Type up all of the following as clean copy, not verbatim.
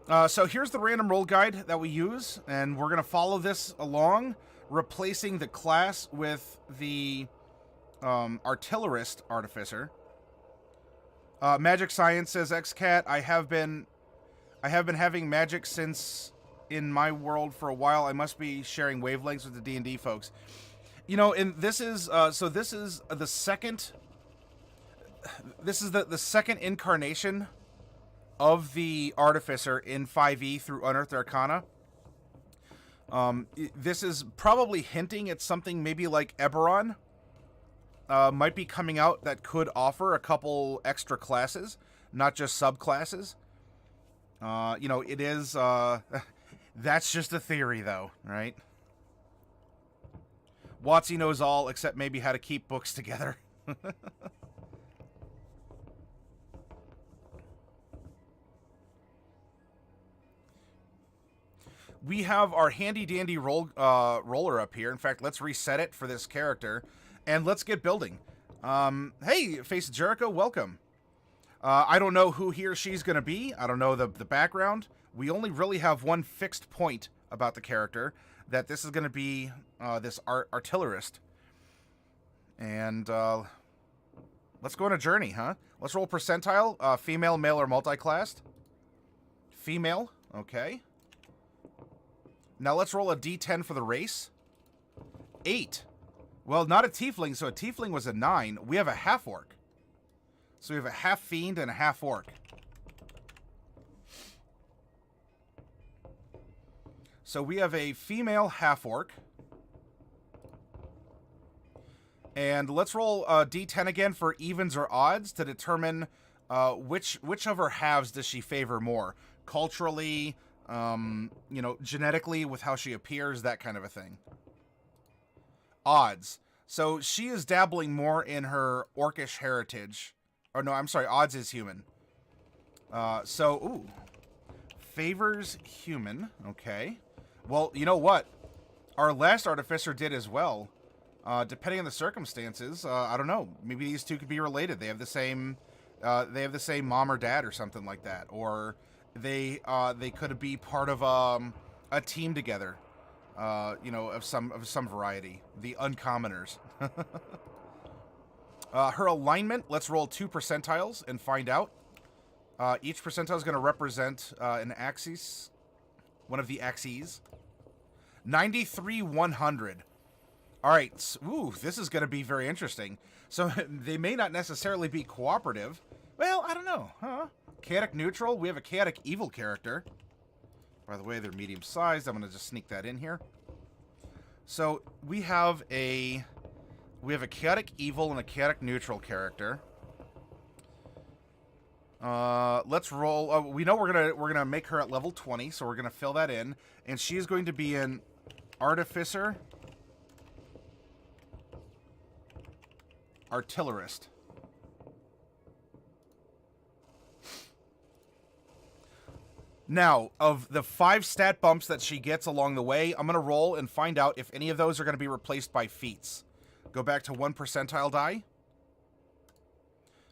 So here's the random roll guide that we use, and we're going to follow this along, replacing the class with the Artillerist Artificer. Magic Science says XCat, I have been having magic since in my world for a while. I must be sharing wavelengths with the D&D folks. You know, and this is so this is the second. This is the second incarnation of the Artificer in 5e through Unearthed Arcana. This is probably hinting at something maybe like Eberron might be coming out that could offer a couple extra classes, not just subclasses. You know, it is, that's just a theory though, right? WotC knows all except maybe how to keep books together. We have our handy-dandy roller up here. In fact, let's reset it for this character, and let's get building. Hey, Face of Jericho, welcome. I don't know who he or she's going to be. I don't know the background. We only really have one fixed point about the character, that this is going to be this artillerist. And let's go on a journey, huh? Let's roll percentile. Female, male, or multi-classed. Female, okay. Now let's roll a d10 for the race. 8. Well, not a tiefling, so a tiefling was a 9. We have a half-orc. So we have a half-fiend and a half-orc. So we have a female half-orc. And let's roll a d10 again for evens or odds to determine which of her halves does she favor more. Culturally, you know, genetically, with how she appears, that kind of a thing. Odds. So she is dabbling more in her orcish heritage. Or no, I'm sorry, odds is human. Ooh. Favors human. Okay. Well, you know what? Our last artificer did as well. Depending on the circumstances, I don't know. Maybe these two could be related. They have the same mom or dad or something like that. Or they could be part of a team together, you know, of some variety. The uncommoners. Her alignment. Let's roll 2 percentiles and find out. Each percentile is going to represent an axis, one of the axes. 93, 100. All right. Ooh, this is going to be very interesting. So they may not necessarily be cooperative. Well, I don't know, huh? Chaotic neutral. We have a chaotic evil character. By the way, they're medium sized. I'm going to just sneak that in here. So we have a chaotic evil and a chaotic neutral character. Let's roll. We know we're gonna make her at level 20, so we're gonna fill that in, and she is going to be an Artificer Artillerist. Now, of the 5 stat bumps that she gets along the way, I'm going to roll and find out if any of those are going to be replaced by feats. Go back to 1 percentile die.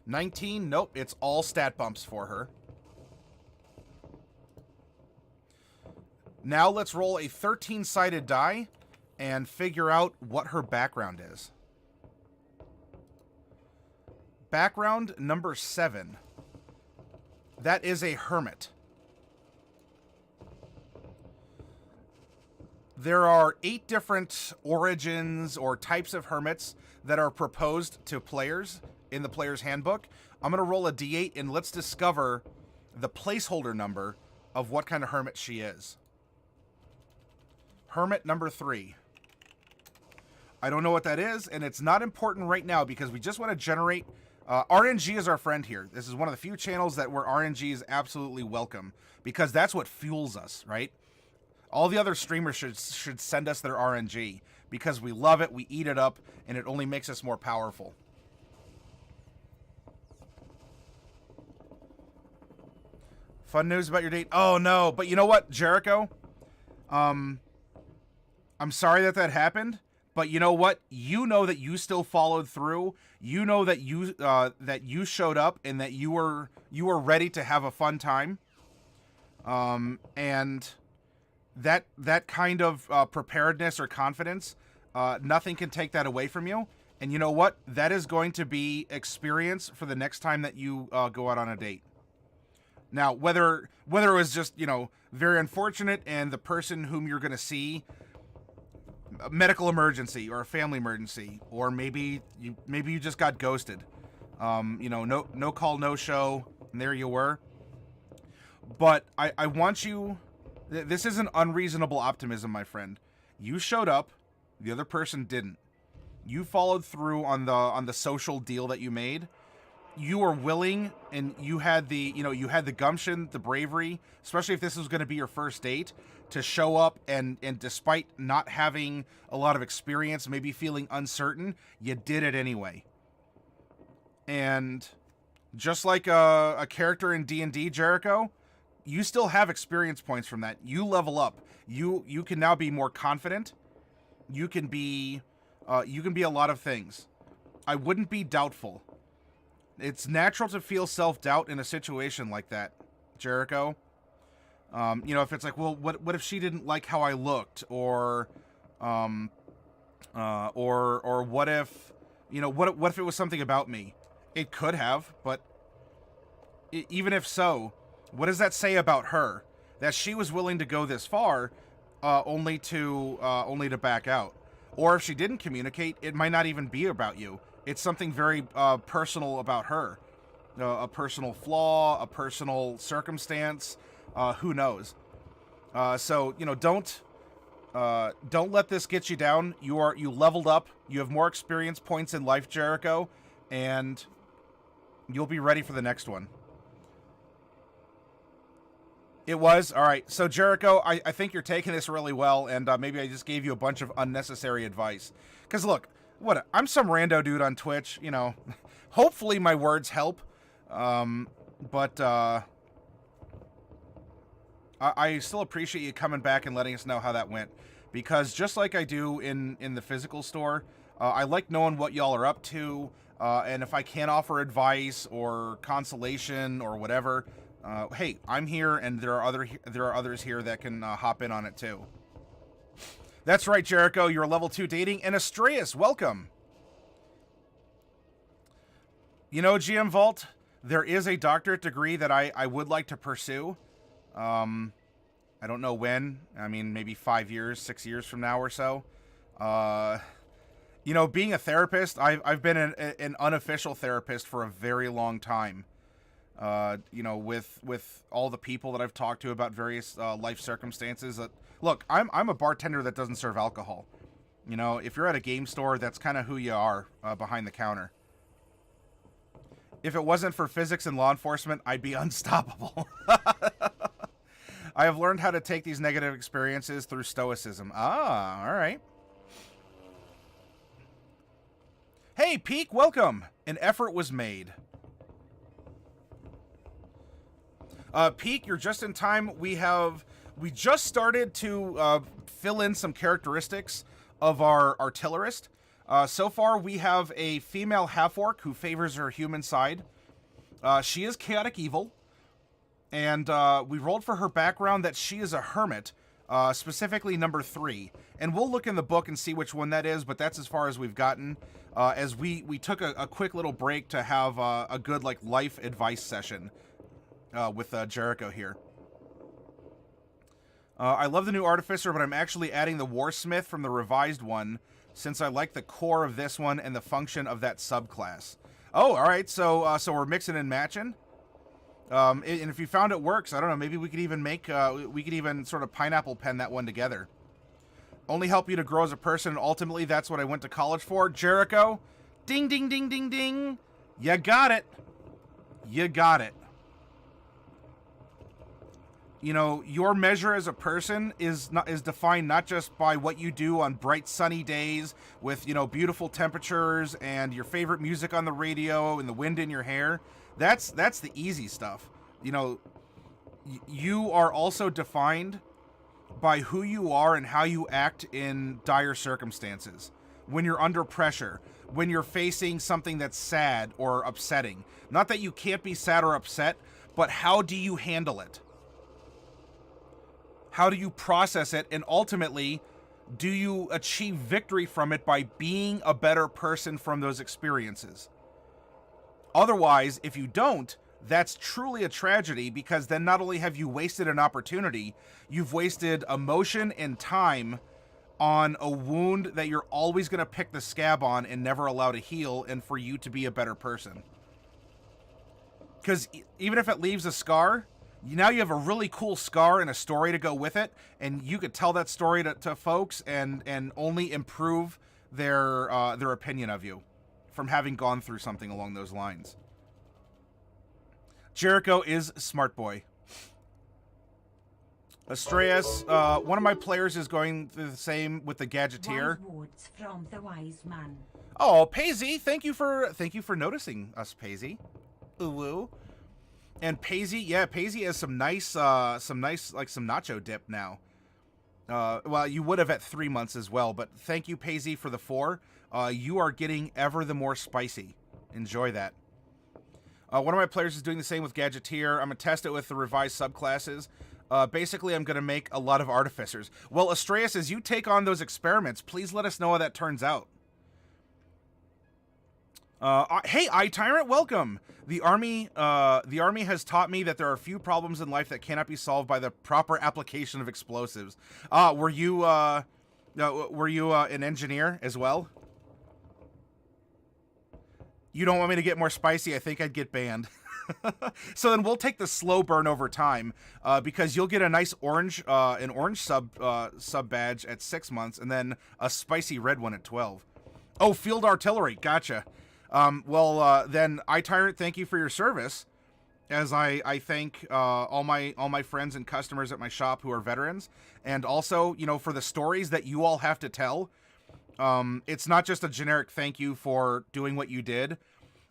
19, nope, it's all stat bumps for her. Now let's roll a 13-sided die and figure out what her background is. Background number 7. That is a Hermit. There are 8 different origins or types of hermits that are proposed to players in the player's handbook. I'm going to roll a d8 and let's discover the placeholder number of what kind of hermit she is. Hermit number 3. I don't know what that is, and it's not important right now because we just want to generate... RNG is our friend here. This is one of the few channels where RNG is absolutely welcome because that's what fuels us, right? All the other streamers should send us their RNG because we love it, we eat it up, and it only makes us more powerful. Fun news about your date? Oh no, but you know what, Jericho? I'm sorry that happened, but you know what? You know that you still followed through. You know that you showed up and that you were ready to have a fun time. And that kind of preparedness or confidence, nothing can take that away from you. And you know what? That is going to be experience for the next time that you go out on a date. Now, whether it was just, very unfortunate and the person whom you're going to see, a medical emergency or a family emergency, or maybe you just got ghosted, no call, no show, and there you were. But I want you, this isn't unreasonable optimism, my friend. You showed up, the other person didn't. You followed through on the social deal that you made. You were willing, and you had the gumption, the bravery, especially if this was going to be your first date, to show up and despite not having a lot of experience, maybe feeling uncertain, you did it anyway. And just like a character in D&D, Jericho, you still have experience points from that. You level up. You can now be more confident. You can be a lot of things. I wouldn't be doubtful. It's natural to feel self-doubt in a situation like that, Jericho. If it's like, well, what if she didn't like how I looked, or what if, what if it was something about me? It could have, but even if so, what does that say about her? That she was willing to go this far, only to back out. Or if she didn't communicate, it might not even be about you. It's something very personal about her. A personal flaw, a personal circumstance, who knows? So don't let this get you down. You leveled up. You have more experience points in life, Jericho, and you'll be ready for the next one. It was? All right. So, Jericho, I think you're taking this really well, and maybe I just gave you a bunch of unnecessary advice. Because, look, I'm some rando dude on Twitch, Hopefully my words help. But I still appreciate you coming back and letting us know how that went. Because just like I do in the physical store, I like knowing what y'all are up to, and if I can offer advice or consolation or whatever, hey, I'm here, and there are others here that can hop in on it too. That's right, Jericho. You're level 2 dating, and Astreus, welcome. GM Vault, there is a doctorate degree that I would like to pursue. I don't know when. I mean, maybe 5 years, 6 years from now or so. Being a therapist, I've been an unofficial therapist for a very long time. With all the people that I've talked to about various life circumstances. Look, I'm a bartender that doesn't serve alcohol. If you're at a game store, that's kind of who you are behind the counter. If it wasn't for physics and law enforcement, I'd be unstoppable. I have learned how to take these negative experiences through stoicism. Ah, all right. Hey, Peak, welcome. An effort was made. Peak, you're just in time. We just started to fill in some characteristics of our artillerist. So far, we have a female half-orc who favors her human side. She is chaotic evil, and we rolled for her background that she is a hermit, specifically number 3. And we'll look in the book and see which one that is, but that's as far as we've gotten, as we took a quick little break to have a good life advice session with Jericho here. I love the new Artificer, but I'm actually adding the Warsmith from the revised one, since I like the core of this one and the function of that subclass. Oh, all right. So we're mixing and matching. And if you found it works, I don't know. Maybe we could even sort of pineapple pen that one together. Only help you to grow as a person, and ultimately that's what I went to college for. Jericho, ding, ding, ding, ding, ding. You got it. You got it. Your measure as a person is defined not just by what you do on bright sunny days with, beautiful temperatures and your favorite music on the radio and the wind in your hair. That's the easy stuff. You are also defined by who you are and how you act in dire circumstances. When you're under pressure, when you're facing something that's sad or upsetting. Not that you can't be sad or upset, but how do you handle it? How do you process it? And ultimately, do you achieve victory from it by being a better person from those experiences? Otherwise, if you don't, that's truly a tragedy, because then not only have you wasted an opportunity, you've wasted emotion and time on a wound that you're always going to pick the scab on and never allow to heal, and for you to be a better person. Because even if it leaves a scar, now you have a really cool scar and a story to go with it, and you could tell that story to folks and only improve their opinion of you from having gone through something along those lines. Jericho is smart boy. Astreus, one of my players is going through the same with the Gadgeteer. Words from the wise man. Oh, Paisy, thank you for noticing us, Paisy. Ooh. And Paisy, yeah, Paisy has some nice like some nacho dip now. Well, you would have at 3 months as well, but thank you, Paisy, for the 4. You are getting ever the more spicy. Enjoy that. One of my players is doing the same with Gadgeteer. I'm going to test it with the revised subclasses. Basically, I'm going to make a lot of artificers. Well, Astreus, as you take on those experiments, please let us know how that turns out. Hey, iTyrant, welcome. The army has taught me that there are few problems in life that cannot be solved by the proper application of explosives. Were you an engineer as well? You don't want me to get more spicy? I think I'd get banned. So then we'll take the slow burn over time, because you'll get a nice orange, sub badge at 6 months, and then a spicy red one at 12. Oh, field artillery, gotcha. Then iTyrant, thank you for your service, as I thank all my friends and customers at my shop who are veterans, and also, you know, for the stories that you all have to tell. It's not just a generic thank you for doing what you did,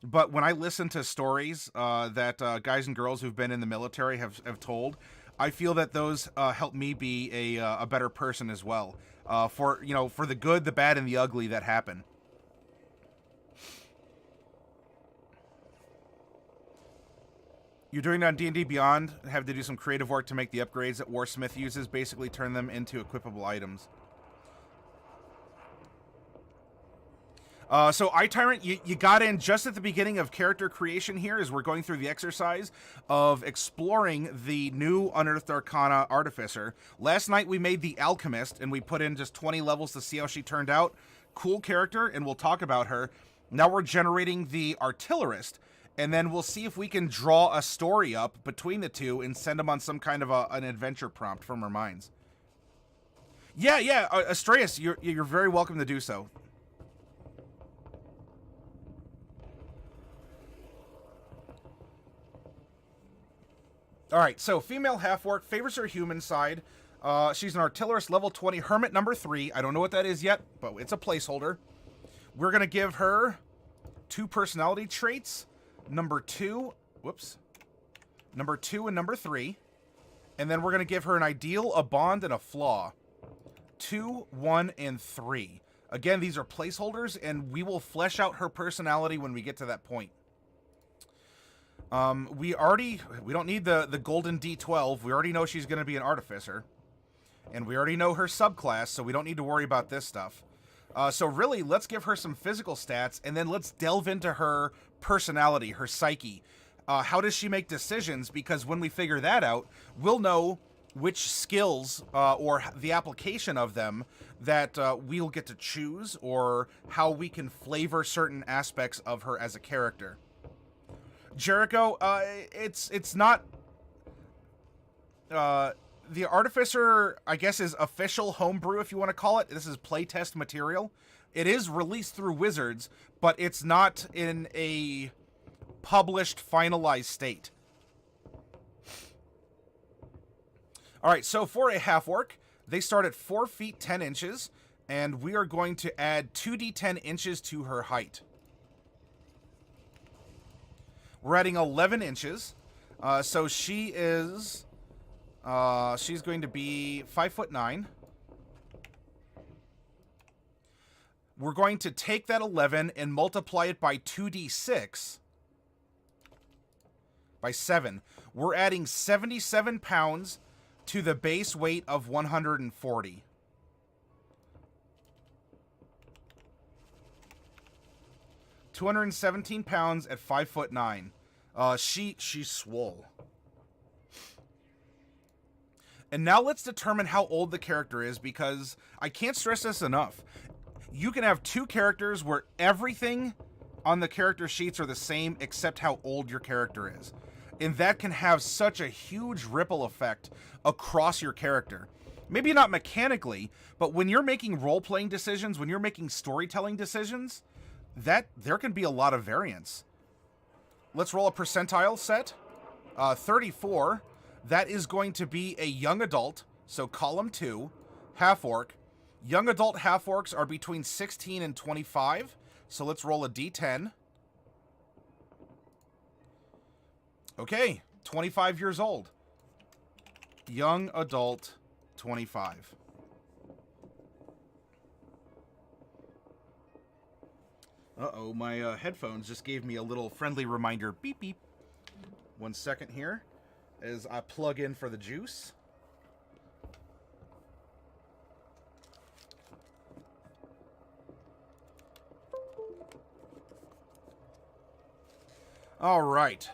but when I listen to stories that guys and girls who've been in the military have told, I feel that those help me be a better person as well, for the good, the bad, and the ugly that happen. You're doing it on D&D Beyond, have to do some creative work to make the upgrades that Warsmith uses, basically turn them into equipable items. So iTyrant, you got in just at the beginning of character creation here, as we're going through the exercise of exploring the new Unearthed Arcana Artificer. Last night we made the Alchemist, and we put in just 20 levels to see how she turned out. Cool character, and we'll talk about her. Now we're generating the Artillerist, and then we'll see if we can draw a story up between the two and send them on some kind of an adventure prompt from our minds. Yeah, Astreus, you're very welcome to do so. Alright, so female half-orc favors her human side. She's an artillerist level 20, Hermit number 3. I don't know what that is yet, but it's a placeholder. We're going to give her 2 personality traits. Number 2 and number 3. And then we're going to give her an ideal, a bond, and a flaw. 2, 1, and 3. Again, these are placeholders, and we will flesh out her personality when we get to that point. We don't need the golden D12. We already know she's going to be an artificer. And we already know her subclass, so we don't need to worry about this stuff. So really, let's give her some physical stats, and then let's delve into her personality, her psyche. How does she make decisions? Because when we figure that out, we'll know which skills, or the application of them, that we'll get to choose, or how we can flavor certain aspects of her as a character. Jericho, it's not, the Artificer, I guess, is official homebrew, if you want to call it. This is playtest material. It is released through Wizards, but it's not in a published, finalized state. Alright, so for a half-orc, they start at 4 feet 10 inches, and we are going to add 2d10 inches to her height. We're adding 11 inches, so she is, she's going to be 5'9". We're going to take that 11 and multiply it by 2d6, by 7. We're adding 77 pounds to the base weight of 140. £217 at 5'9". She's swole. And now let's determine how old the character is, because I can't stress this enough. You can have two characters where everything on the character sheets are the same except how old your character is. And that can have such a huge ripple effect across your character. Maybe not mechanically, but when you're making role-playing decisions, when you're making storytelling decisions, that there can be a lot of variance. Let's roll a percentile set. 34. That is going to be a young adult, so column 2, half-orc. Young adult half-orcs are between 16 and 25, so let's roll a d10. Okay, 25 years old. Young adult, 25. Uh-oh, my headphones just gave me a little friendly reminder. Beep, beep. 1 second here as I plug in for the juice. All right.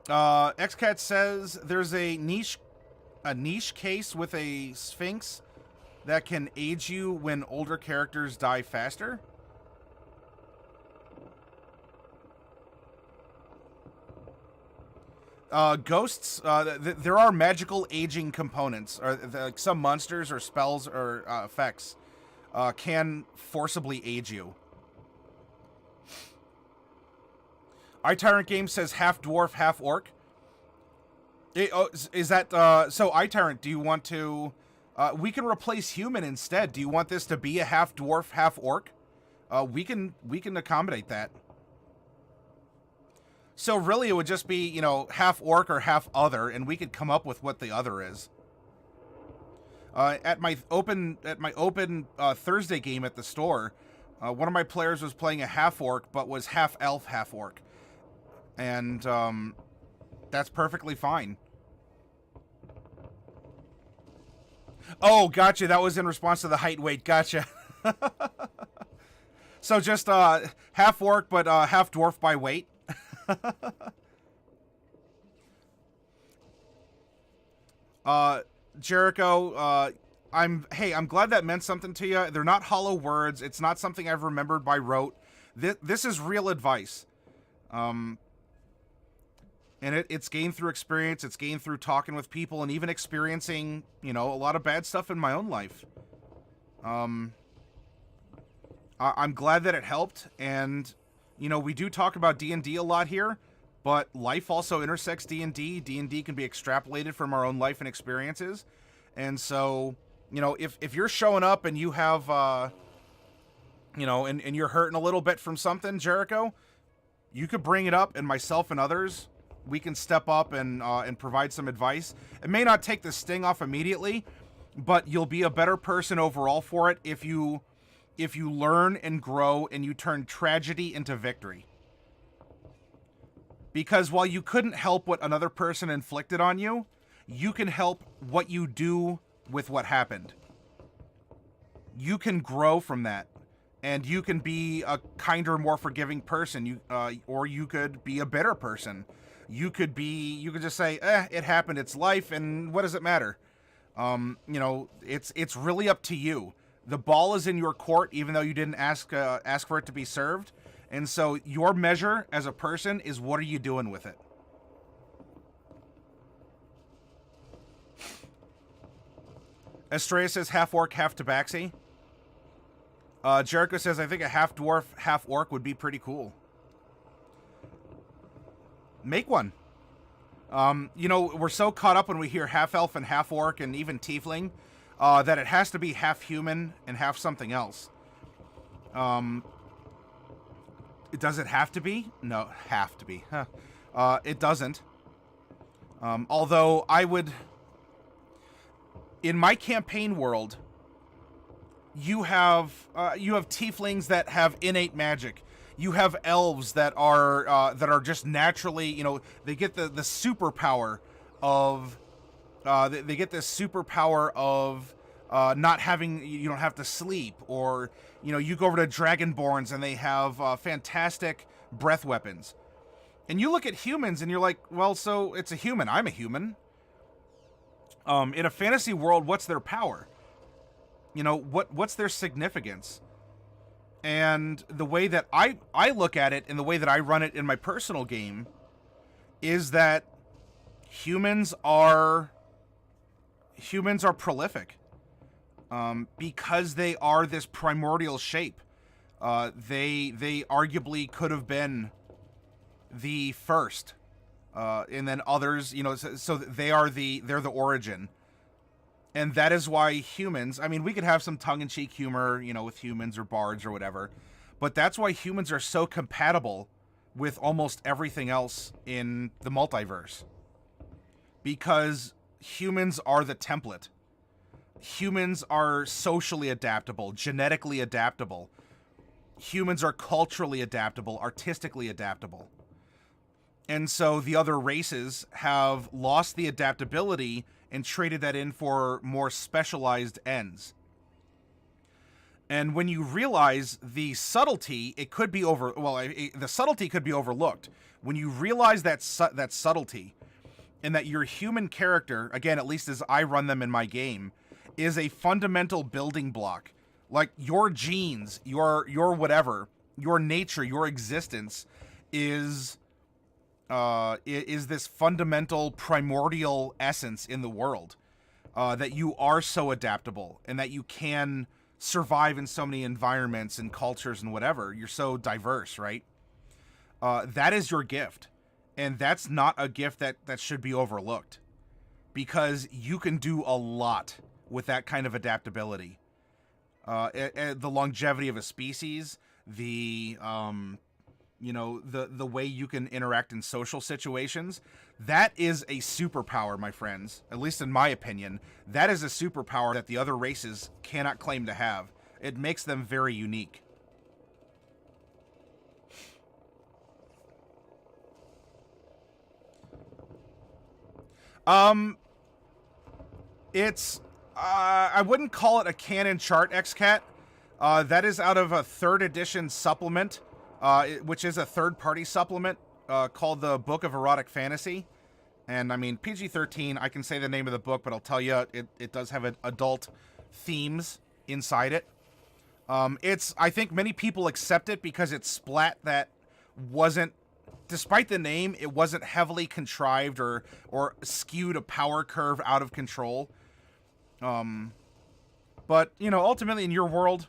XCat says there's a niche case with a Sphinx that can age you when older characters die faster. Ghosts, there are magical aging components. Some monsters or spells or effects can forcibly age you. iTyrant Game says half dwarf, half orc. Is that so? iTyrant, do you want to? We can replace human instead. Do you want this to be a half dwarf, half orc? We can accommodate that. So really, it would just be, you know, half orc or half other, and we could come up with what the other is. At my open Thursday game at the store, one of my players was playing a half orc, but was half elf, half orc, and that's perfectly fine. Oh, gotcha. That was in response to the height weight. Gotcha. So just half orc, but half dwarf by weight. Jericho, I'm glad that meant something to you. They're not hollow words. It's not something I've remembered by rote. This is real advice. And it's gained through experience. It's gained through talking with people and even experiencing, you know, a lot of bad stuff in my own life. I'm glad that it helped, and you know, we do talk about D&D a lot here, but life also intersects D&D. D&D can be extrapolated from our own life and experiences. And so, you know, if you're showing up and you have, you know, and you're hurting a little bit from something, Jericho, you could bring it up, and myself and others, we can step up and provide some advice. It may not take the sting off immediately, but you'll be a better person overall for it if you learn and grow and you turn tragedy into victory. Because while you couldn't help what another person inflicted on you, you can help what you do with what happened. You can grow from that, and you can be a kinder, more forgiving person. Or you could be a better person. You could just say, it happened, it's life, and what does it matter? You know, it's really up to you. The ball is in your court, even though you didn't ask for it to be served. And so your measure as a person is, what are you doing with it? Estrella says half orc, half tabaxi. Jericho says, I think a half dwarf, half orc would be pretty cool. Make one. You know, we're so caught up when we hear half elf and half orc and even tiefling, that it has to be half human and half something else. Does it have to be? No, have to be. Huh. It doesn't. Although I would... In my campaign world, you have tieflings that have innate magic. You have elves that are just naturally, you know, they get the superpower of they get this superpower of not having, you don't have to sleep, or you go over to Dragonborns and they have fantastic breath weapons. And you look at humans and you're like, well, so it's a human. I'm a human. In a fantasy world, what's their power? What's their significance? And the way that I look at it and the way that I run it in my personal game is that humans are prolific. Because they are this primordial shape. They arguably could have been the first. And then others, so they're the origin. And that is why humans, I mean, we could have some tongue-in-cheek humor, with humans or bards or whatever, but that's why humans are so compatible with almost everything else in the multiverse. Because humans are the template. Humans are socially adaptable, genetically adaptable. Humans are culturally adaptable, artistically adaptable. And so the other races have lost the adaptability and traded that in for more specialized ends. And when you realize the subtlety, it could be the subtlety could be overlooked. When you realize that subtlety, and that your human character, again, at least as I run them in my game, is a fundamental building block. Like your genes, your whatever, your nature, your existence is this fundamental primordial essence in the world, that you are so adaptable and that you can survive in so many environments and cultures and whatever. You're so diverse, right? That is your gift. And that's not a gift that should be overlooked, because you can do a lot with that kind of adaptability. The longevity of a species, the way you can interact in social situations, that is a superpower, my friends. At least in my opinion, that is a superpower that the other races cannot claim to have. It makes them very unique. It's I wouldn't call it a canon chart, XCat. That is out of a 3rd edition supplement, which is a third-party supplement called the Book of Erotic Fantasy. And I mean, PG-13, I can say the name of the book, but I'll tell you, it does have adult themes inside it. I think many people accept it because it's splat that wasn't, despite the name, it wasn't heavily contrived or skewed a power curve out of control. But, ultimately in your world,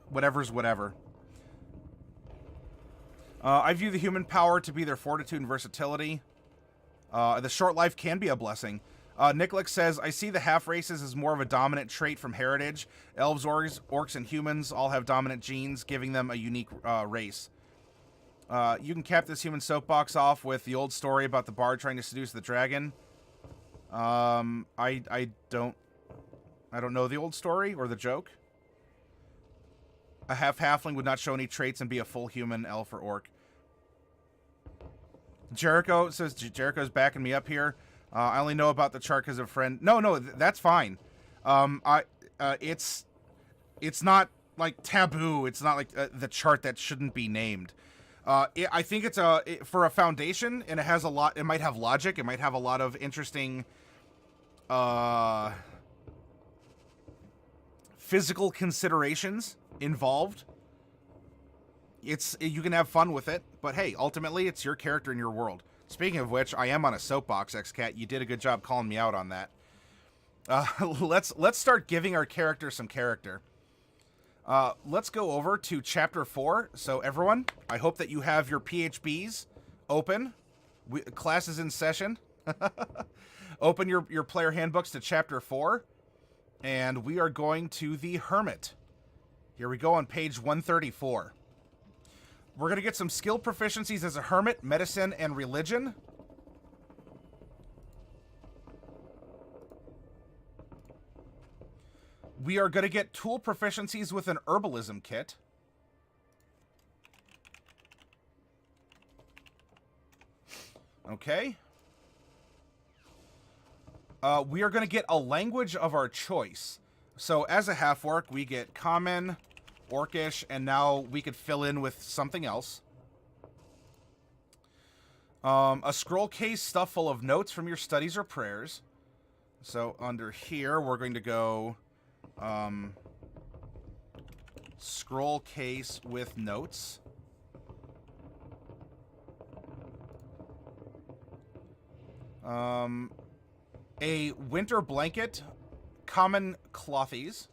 whatever's whatever. I view the human power to be their fortitude and versatility. The short life can be a blessing. Nicklick says, I see the half races as more of a dominant trait from heritage. Elves, orcs, and humans all have dominant genes, giving them a unique race. You can cap this human soapbox off with the old story about the bard trying to seduce the dragon. I don't know the old story or the joke. A half-halfling would not show any traits and be a full human, elf, or orc. Jericho says, Jericho's backing me up here. I only know about the chart because of a friend. No, that's fine. It's not like taboo. It's not like the chart that shouldn't be named. I think it's for a foundation, and it has a lot. It might have logic. It might have a lot of interesting physical considerations involved. You can have fun with it, but hey, ultimately it's your character in your world. Speaking of which, I am on a soapbox, XCat. You did a good job calling me out on that. Let's start giving our character some character. Let's go over to chapter 4. So everyone, I hope that you have your PHBs open. Class is in session. Open your player handbooks to chapter 4. And we are going to the Hermit. Here we go on page 134. We're going to get some skill proficiencies as a Hermit, medicine, and religion. We are going to get tool proficiencies with an herbalism kit. Okay. we are going to get a language of our choice. So as a half-orc, we get common, orcish, and now we could fill in with something else. A scroll case stuffed full of notes from your studies or prayers. So under here, we're going to go scroll case with notes. A winter blanket, common clothies.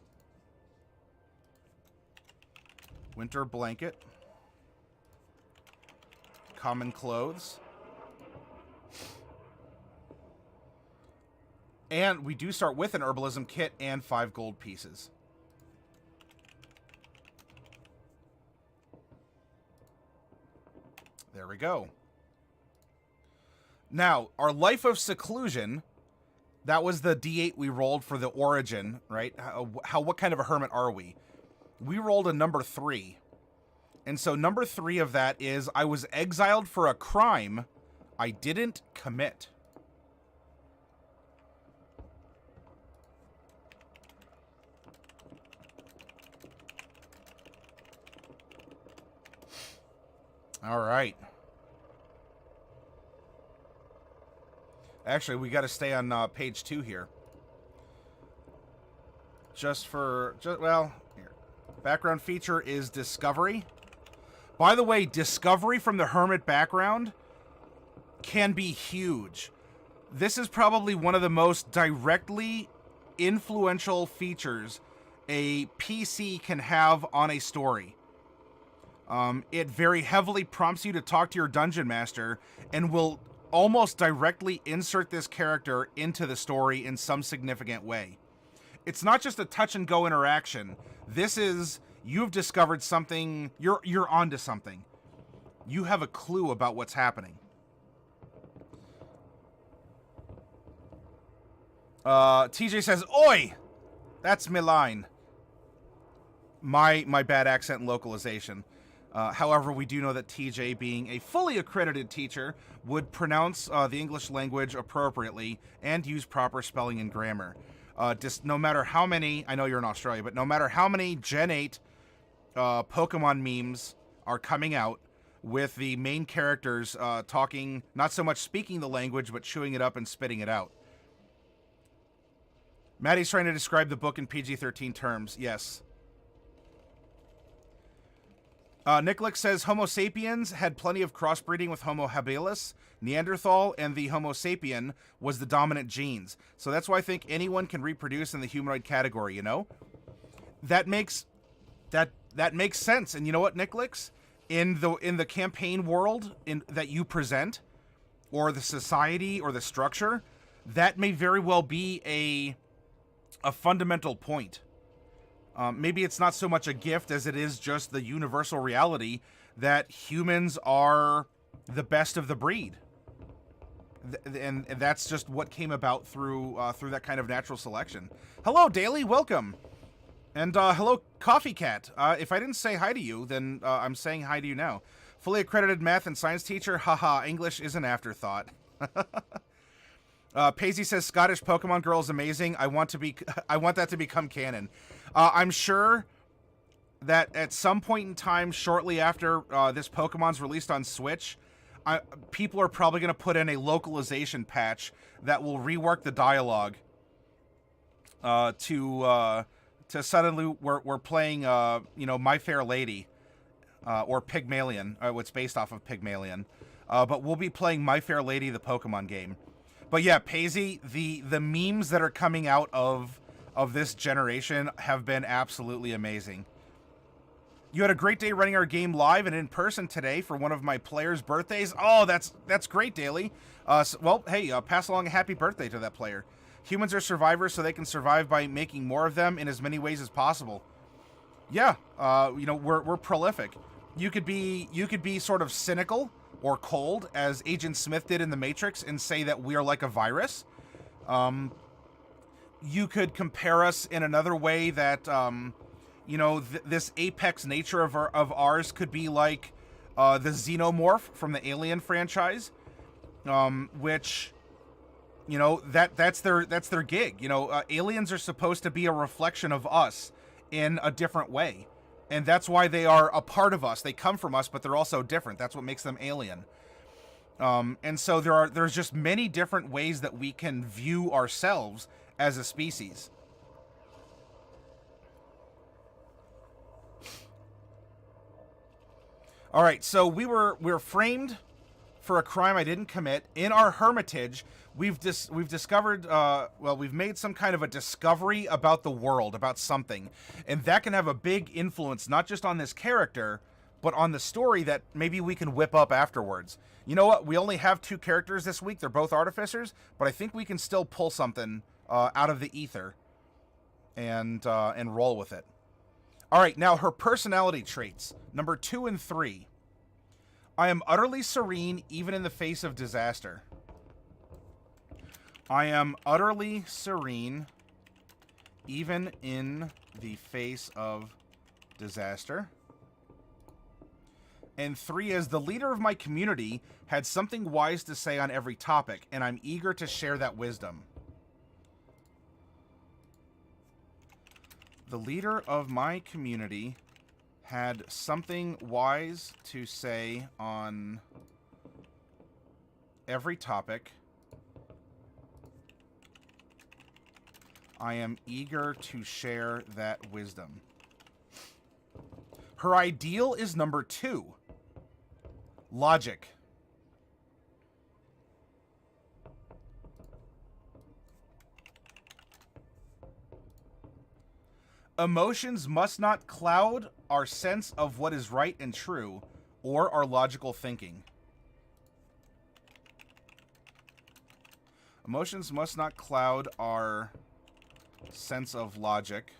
Winter blanket, common clothes. And we do start with an herbalism kit and 5 gold pieces. There we go. Now, our Life of Seclusion, that was the D8 we rolled for the origin, right? What kind of a hermit are we? We rolled a number 3. And so number 3 of that is, I was exiled for a crime I didn't commit. All right. Actually, we got to stay on page 2 here. Well, here. Background feature is discovery. By the way, discovery from the hermit background can be huge. This is probably one of the most directly influential features a PC can have on a story. It very heavily prompts you to talk to your dungeon master and will almost directly insert this character into the story in some significant way. It's not just a touch and go interaction. This is, you've discovered something, you're onto something. You have a clue about what's happening. TJ says, "Oi!" That's my line. My bad accent and localization. However, we do know that TJ, being a fully accredited teacher, would pronounce the English language appropriately and use proper spelling and grammar. Just no matter how many, I know you're in Australia, but no matter how many Gen 8 Pokemon memes are coming out with the main characters talking, not so much speaking the language, but chewing it up and spitting it out. Maddie's trying to describe the book in PG-13 terms. Yes. Nicklick says Homo sapiens had plenty of crossbreeding with Homo habilis, Neanderthal, and the Homo sapien was the dominant genes. So that's why I think anyone can reproduce in the humanoid category, you know? That makes sense. And you know what, Nicklicks? In the campaign world that you present, or the society or the structure, that may very well be a fundamental point. Maybe it's not so much a gift as it is just the universal reality that humans are the best of the breed. And that's just what came about through that kind of natural selection. Hello, Daily, welcome. And hello, Coffee Cat. If I didn't say hi to you, then I'm saying hi to you now. Fully accredited math and science teacher. Haha, English is an afterthought. Paisley says Scottish Pokemon girl is amazing. I want that to become canon. I'm sure that at some point in time, shortly after this Pokemon's released on Switch, people are probably going to put in a localization patch that will rework the dialogue to suddenly we're playing My Fair Lady or Pygmalion, what's based off of Pygmalion, but we'll be playing My Fair Lady, the Pokemon game. But yeah, Paisley, the memes that are coming out of this generation have been absolutely amazing. You had a great day running our game live and in person today for one of my players' birthdays. Oh, that's great, Daily. Well, hey, pass along a happy birthday to that player. Humans are survivors, so they can survive by making more of them in as many ways as possible. Yeah, we're prolific. You could be sort of cynical or cold, as Agent Smith did in The Matrix, and say that we are like a virus. You could compare us in another way that, this apex nature of ours could be like the Xenomorph from the Alien franchise, which You know, that's their gig. You know, aliens are supposed to be a reflection of us in a different way. And that's why they are a part of us. They come from us, but they're also different. That's what makes them alien. And so there's just many different ways that we can view ourselves as a species. All right, so we're framed for a crime I didn't commit. In our hermitage, we've discovered, we've made some kind of a discovery about the world, about something. And that can have a big influence, not just on this character, but on the story that maybe we can whip up afterwards. You know what? We only have 2 characters this week. They're both artificers, but I think we can still pull something out of the ether and roll with it. All right, now her personality traits, number 2 and 3. I am utterly serene even in the face of disaster. I am utterly serene even in the face of disaster. And 3 is the leader of my community had something wise to say on every topic, and I'm eager to share that wisdom. The leader of my community had something wise to say on every topic. I am eager to share that wisdom. Her ideal is number 2. Logic. Emotions must not cloud our sense of what is right and true, or our logical thinking. Emotions must not cloud our sense of logic.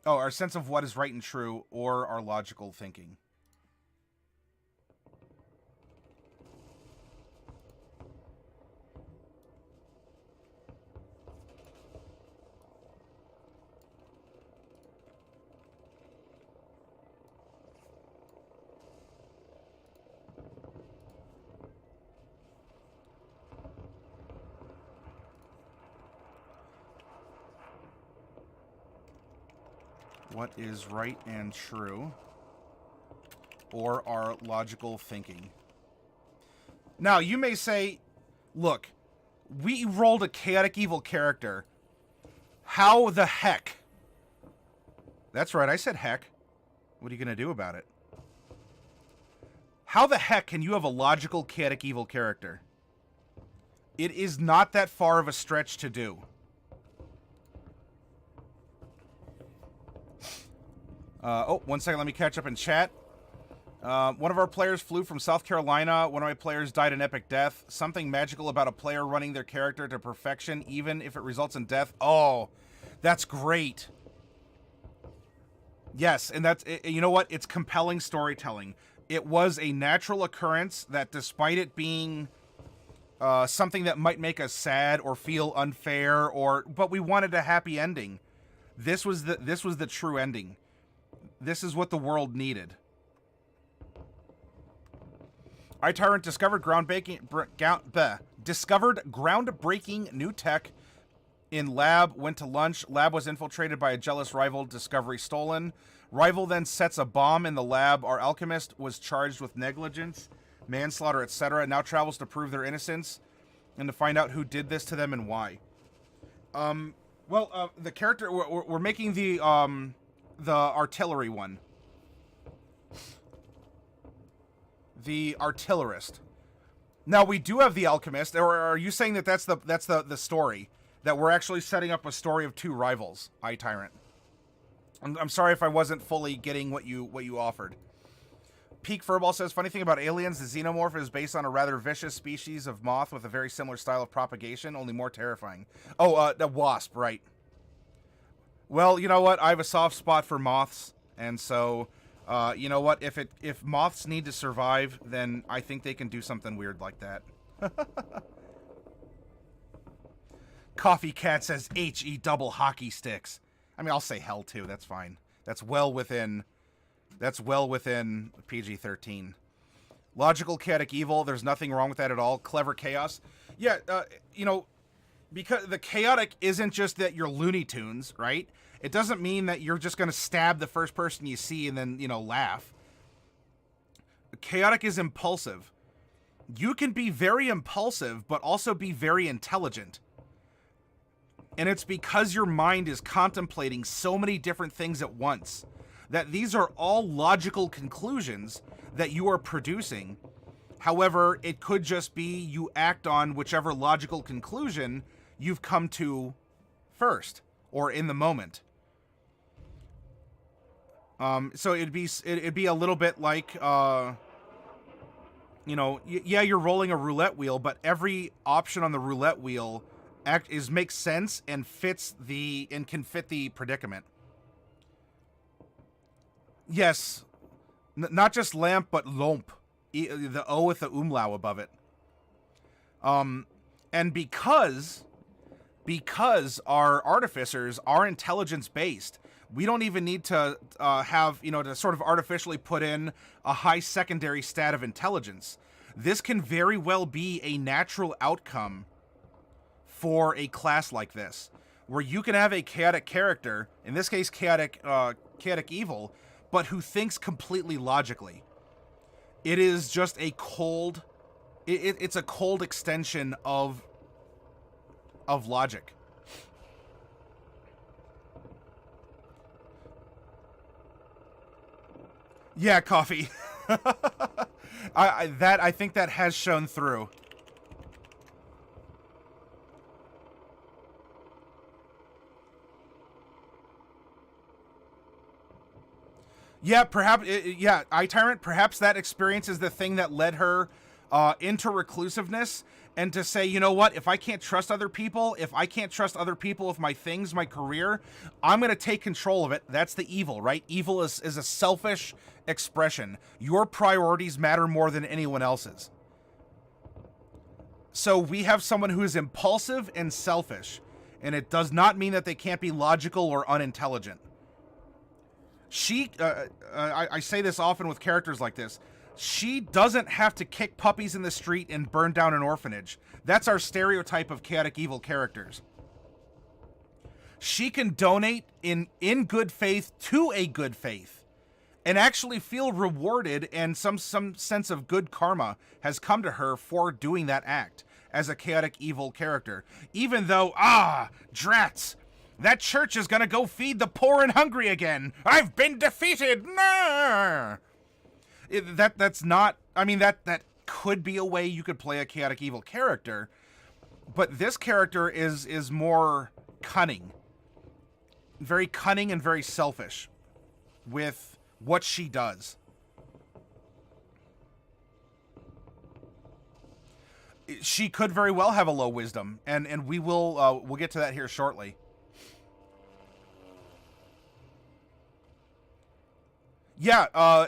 Oh, our sense of what is right and true, or our logical thinking. What is right and true, or our logical thinking. Now, you may say, look, we rolled a chaotic evil character. How the heck? That's right, I said heck. What are you going to do about it? How the heck can you have a logical chaotic evil character? It is not that far of a stretch to do. Oh, 1 second, let me catch up in chat. One of our players flew from South Carolina. One of my players died an epic death. Something magical about a player running their character to perfection, even if it results in death. Oh, that's great. Yes, and that's, you know what? It's compelling storytelling. It was a natural occurrence that, despite it being something that might make us sad or feel unfair, but we wanted a happy ending. This was the true ending. This is what the world needed. iTyrant discovered groundbreaking new tech in lab, went to lunch. Lab was infiltrated by a jealous rival. Discovery stolen. Rival then sets a bomb in the lab. Our alchemist was charged with negligence, manslaughter, etc. Now travels to prove their innocence and to find out who did this to them and why. The character we're making the artillery one. The artillerist. Now we do have the alchemist, or are you saying that that's the story? That we're actually setting up a story of 2 rivals, iTyrant. I'm sorry if I wasn't fully getting what you offered. Peak Furball says, funny thing about aliens, the xenomorph is based on a rather vicious species of moth with a very similar style of propagation, only more terrifying. Oh, the wasp, right. Well, you know what? I have a soft spot for moths, and so, you know what? If moths need to survive, then I think they can do something weird like that. Coffee Cat says HE double hockey sticks. I mean, I'll say hell too. That's fine. That's well within PG-13. Logical chaotic evil, there's nothing wrong with that at all. Clever chaos. Yeah, you know, because the chaotic isn't just that you're Looney Tunes, right? It doesn't mean that you're just going to stab the first person you see and then, you know, laugh. Chaotic is impulsive. You can be very impulsive, but also be very intelligent. And it's because your mind is contemplating so many different things at once that these are all logical conclusions that you are producing. However, it could just be you act on whichever logical conclusion you've come to first or in the moment. So it'd be a little bit like, you know, yeah, you're rolling a roulette wheel, but every option on the roulette wheel makes sense and can fit the predicament. Yes, not just lamp, but lomp. The O with the umlau above it. And because our artificers are intelligence based, we don't even need to have, you know, to sort of artificially put in a high secondary stat of intelligence. This can very well be a natural outcome for a class like this, where you can have a chaotic character, in this case chaotic evil, but who thinks completely logically. It is just a cold, it's a cold extension of logic. Yeah, coffee. I think that has shown through. Yeah, perhaps. Yeah, iTyrant. Perhaps that experience is the thing that led her into reclusiveness, and to say, you know what? If I can't trust other people, with my things, my career, I'm gonna take control of it. That's the evil, right? Evil is a selfish expression. Your priorities matter more than anyone else's. So we have someone who is impulsive and selfish, and it does not mean that they can't be logical or unintelligent. I say this often with characters like this. She doesn't have to kick puppies in the street and burn down an orphanage. That's our stereotype of chaotic evil characters. She can donate in good faith to a good faith and actually feel rewarded, and some sense of good karma has come to her for doing that act as a chaotic evil character. Even though, drats, that church is gonna go feed the poor and hungry again. I've been defeated. Nah. That's not. I mean, that could be a way you could play a chaotic evil character, but this character is more cunning, very cunning and very selfish with what she does. She could very well have a low wisdom, and we'll get to that here shortly. Yeah,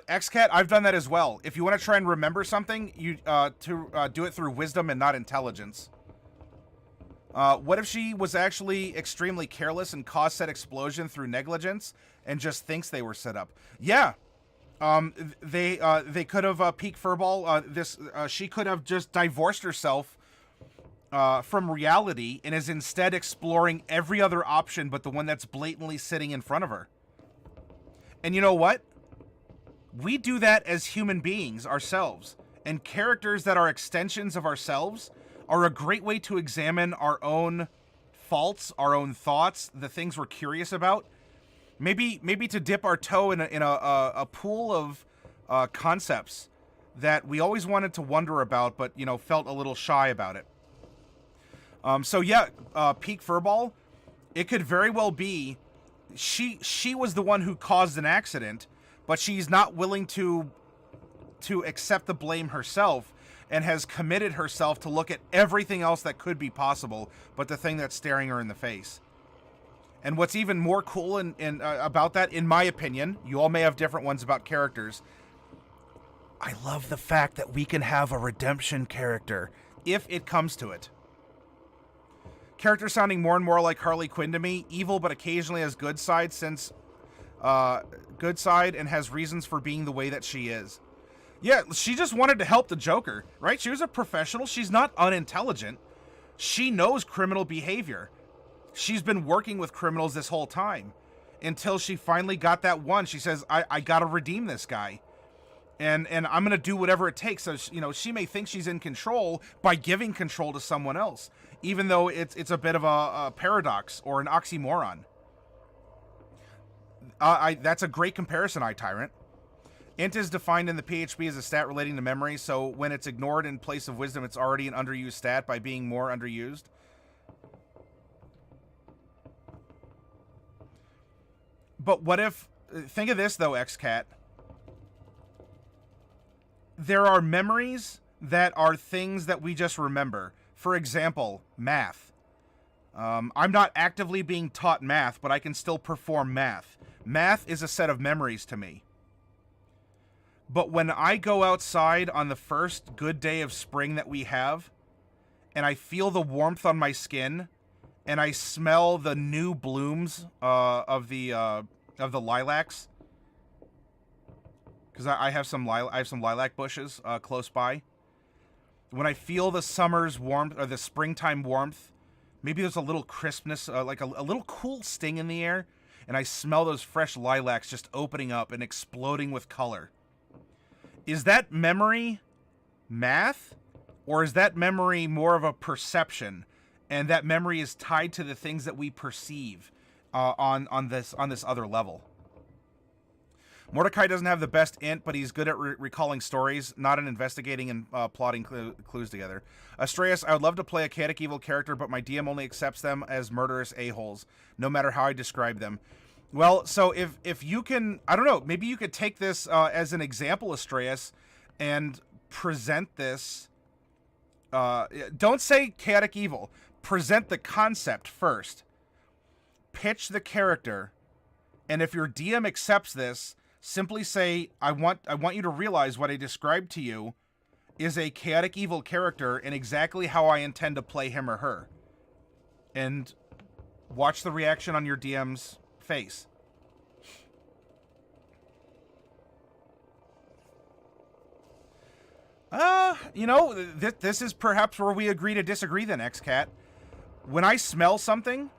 XCat, I've done that as well. If you want to try and remember something, you do it through wisdom and not intelligence. What if she was actually extremely careless and caused said explosion through negligence and just thinks they were set up? Yeah. They could have peaked furball. She could have just divorced herself from reality and is instead exploring every other option but the one that's blatantly sitting in front of her. And you know what? We do that as human beings ourselves, and characters that are extensions of ourselves are a great way to examine our own faults, our own thoughts, the things we're curious about. Maybe to dip our toe in a pool of concepts that we always wanted to wonder about, but felt a little shy about it. So yeah, peak furball. It could very well be she was the one who caused an accident, but she's not willing to accept the blame herself, and has committed herself to look at everything else that could be possible, but the thing that's staring her in the face. And what's even more cool about that, in my opinion, you all may have different ones about characters, I love the fact that we can have a redemption character, if it comes to it. Character sounding more and more like Harley Quinn to me, evil but occasionally has good side and has reasons for being the way that she is. Yeah, she just wanted to help the Joker, right? She was a professional. She's not unintelligent. She knows criminal behavior. She's been working with criminals this whole time until she finally got that one. She says, I got to redeem this guy. And I'm going to do whatever it takes. So, you know, she may think she's in control by giving control to someone else, even though it's a bit of a paradox or an oxymoron. That's a great comparison, iTyrant. Int is defined in the PHP as a stat relating to memory, so when it's ignored in place of wisdom, it's already an underused stat by being more underused. But what if... Think of this, though, XCat. There are memories that are things that we just remember. For example, math. I'm not actively being taught math, but I can still perform math. Math is a set of memories to me. But when I go outside on the first good day of spring that we have, and I feel the warmth on my skin, and I smell the new blooms of the lilacs, because I have some lilac bushes close by. When I feel the summer's warmth or the springtime warmth, maybe there's a little crispness, like a little cool sting in the air, and I smell those fresh lilacs just opening up and exploding with color. Is that memory math, or is that memory more of a perception, and that memory is tied to the things that we perceive on this other level? Mordecai doesn't have the best int, but he's good at recalling stories, not in investigating and plotting clues together. Astreus, I would love to play a chaotic evil character, but my DM only accepts them as murderous a-holes, no matter how I describe them. Well, so if you can, I don't know, maybe you could take this as an example, Astreus, and present this. Don't say chaotic evil. Present the concept first. Pitch the character, and if your DM accepts this, simply say, I want you to realize what I described to you is a chaotic evil character and exactly how I intend to play him or her. And watch the reaction on your DM's face. You know, this is perhaps where we agree to disagree then, XCat. When I smell something,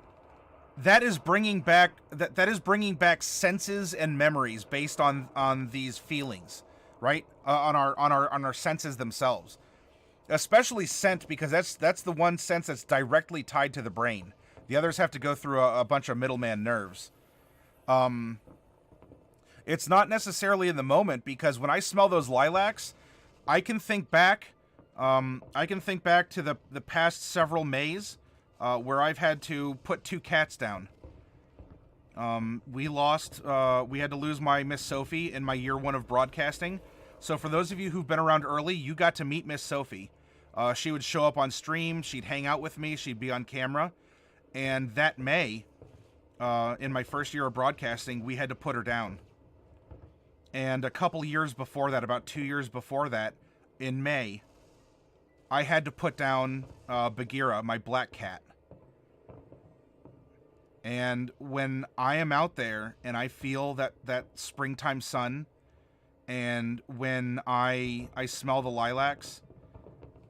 that is bringing back that is bringing back senses and memories based on these feelings, right? On our senses themselves, especially scent, because that's the one sense that's directly tied to the brain. The others have to go through a bunch of middleman nerves. It's not necessarily in the moment, because when I smell those lilacs, I can think back. I can think back to the past several Mays. Where I've had to put 2 cats down. We had to lose my Miss Sophie in my year 1 of broadcasting. So for those of you who've been around early, you got to meet Miss Sophie. She would show up on stream, she'd hang out with me, she'd be on camera. And that May, in my first year of broadcasting, we had to put her down. And a couple years before that, about 2 years before that, in May, I had to put down Bagheera, my black cat. And when I am out there and I feel that springtime sun, and when I smell the lilacs,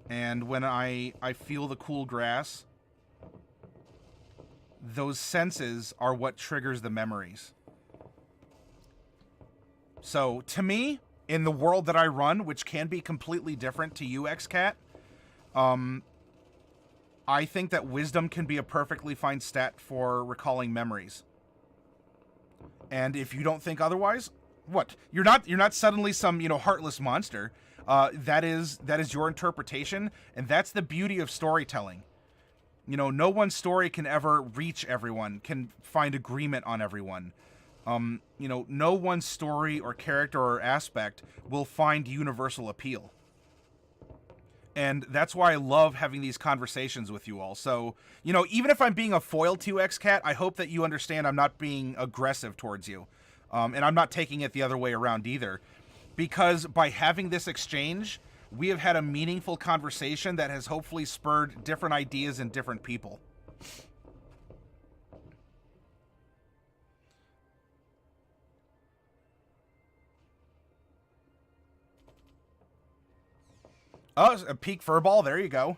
and when I feel the cool grass, those senses are what triggers the memories. So to me, in the world that I run, which can be completely different to you, XCat, I think that wisdom can be a perfectly fine stat for recalling memories. And if you don't think otherwise, what? You're not suddenly some, heartless monster. That is your interpretation, and that's the beauty of storytelling. No one story can ever reach everyone, can find agreement on everyone. No one story or character or aspect will find universal appeal. And that's why I love having these conversations with you all. So, even if I'm being a foil to XCat, I hope that you understand I'm not being aggressive towards you. And I'm not taking it the other way around either. Because by having this exchange, we have had a meaningful conversation that has hopefully spurred different ideas in different people. Oh, a peak furball. There you go.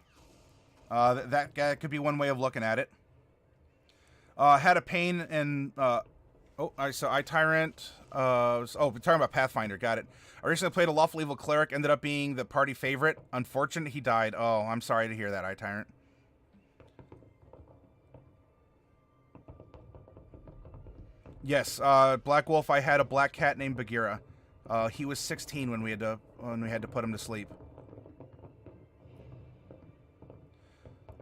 That could be one way of looking at it. Had a pain and so I Tyrant. We're talking about Pathfinder. Got it. I recently played a lawful evil cleric. Ended up being the party favorite. Unfortunate, he died. Oh, I'm sorry to hear that, I Tyrant. Yes, Black Wolf. I had a black cat named Bagheera. He was 16 when we had to put him to sleep.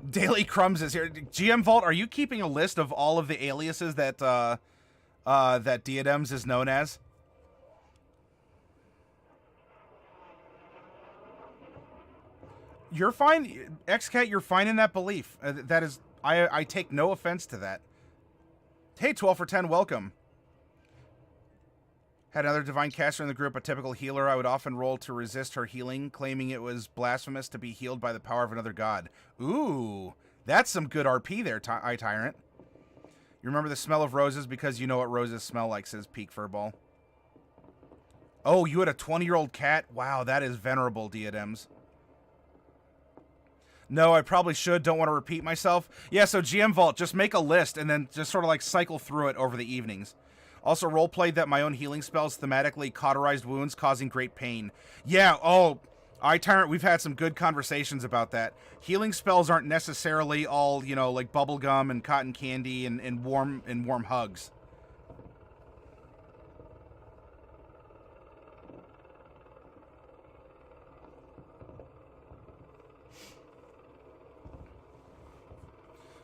Daily Crumbs is here. GM Vault, are you keeping a list of all of the aliases that that Diadems is known as? You're fine, XCat. You're fine in that belief. That is, I take no offense to that. Hey, 12 for 10, welcome. Had another divine caster in the group, a typical healer. I would often roll to resist her healing, claiming it was blasphemous to be healed by the power of another god. Ooh, that's some good RP there, I Tyrant. You remember the smell of roses because you know what roses smell like, says Peak Furball. Oh, you had a 20-year-old cat? Wow, that is venerable, Diadems. No, I probably should. Don't want to repeat myself. Yeah, so GM Vault, just make a list and then just sort of like cycle through it over the evenings. Also roleplayed that my own healing spells thematically cauterized wounds, causing great pain. Yeah, oh, I Tyrant, we've had some good conversations about that. Healing spells aren't necessarily all, you know, like bubblegum and cotton candy and warm hugs.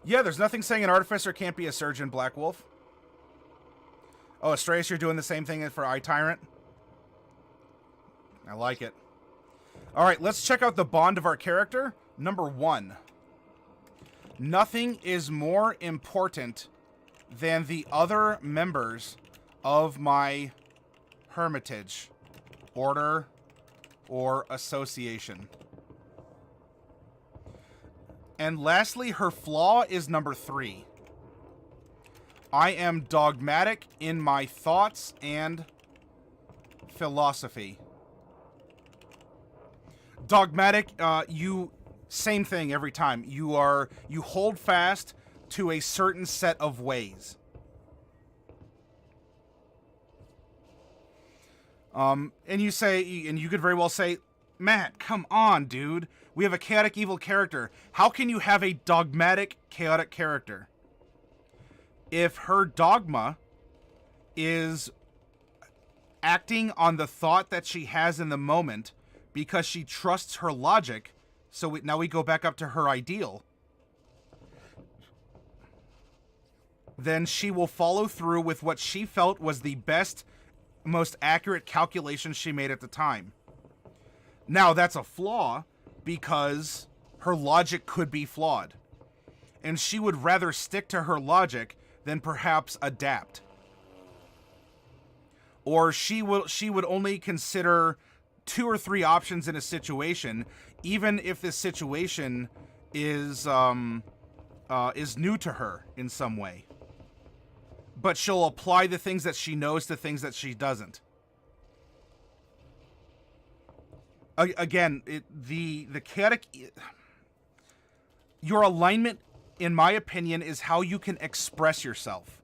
Yeah, there's nothing saying an artificer can't be a surgeon, Black Wolf. Oh, Astraeus, you're doing the same thing for I Tyrant? I like it. Alright, let's check out the bond of our character. Number 1. Nothing is more important than the other members of my hermitage, order, or association. And lastly, her flaw is number 3. I am dogmatic in my thoughts and philosophy. Dogmatic, same thing every time. You hold fast to a certain set of ways. And you could very well say, Matt, come on, dude. We have a chaotic evil character. How can you have a dogmatic chaotic character? If her dogma is acting on the thought that she has in the moment because she trusts her logic, so now we go back up to her ideal, then she will follow through with what she felt was the best, most accurate calculation she made at the time. Now, that's a flaw because her logic could be flawed, and she would rather stick to her logic than perhaps adapt. Or she would only consider 2 or 3 options in a situation, even if this situation is new to her in some way. But she'll apply the things that she knows to things that she doesn't. Again, the chaotic... Your alignment, in my opinion, is how you can express yourself.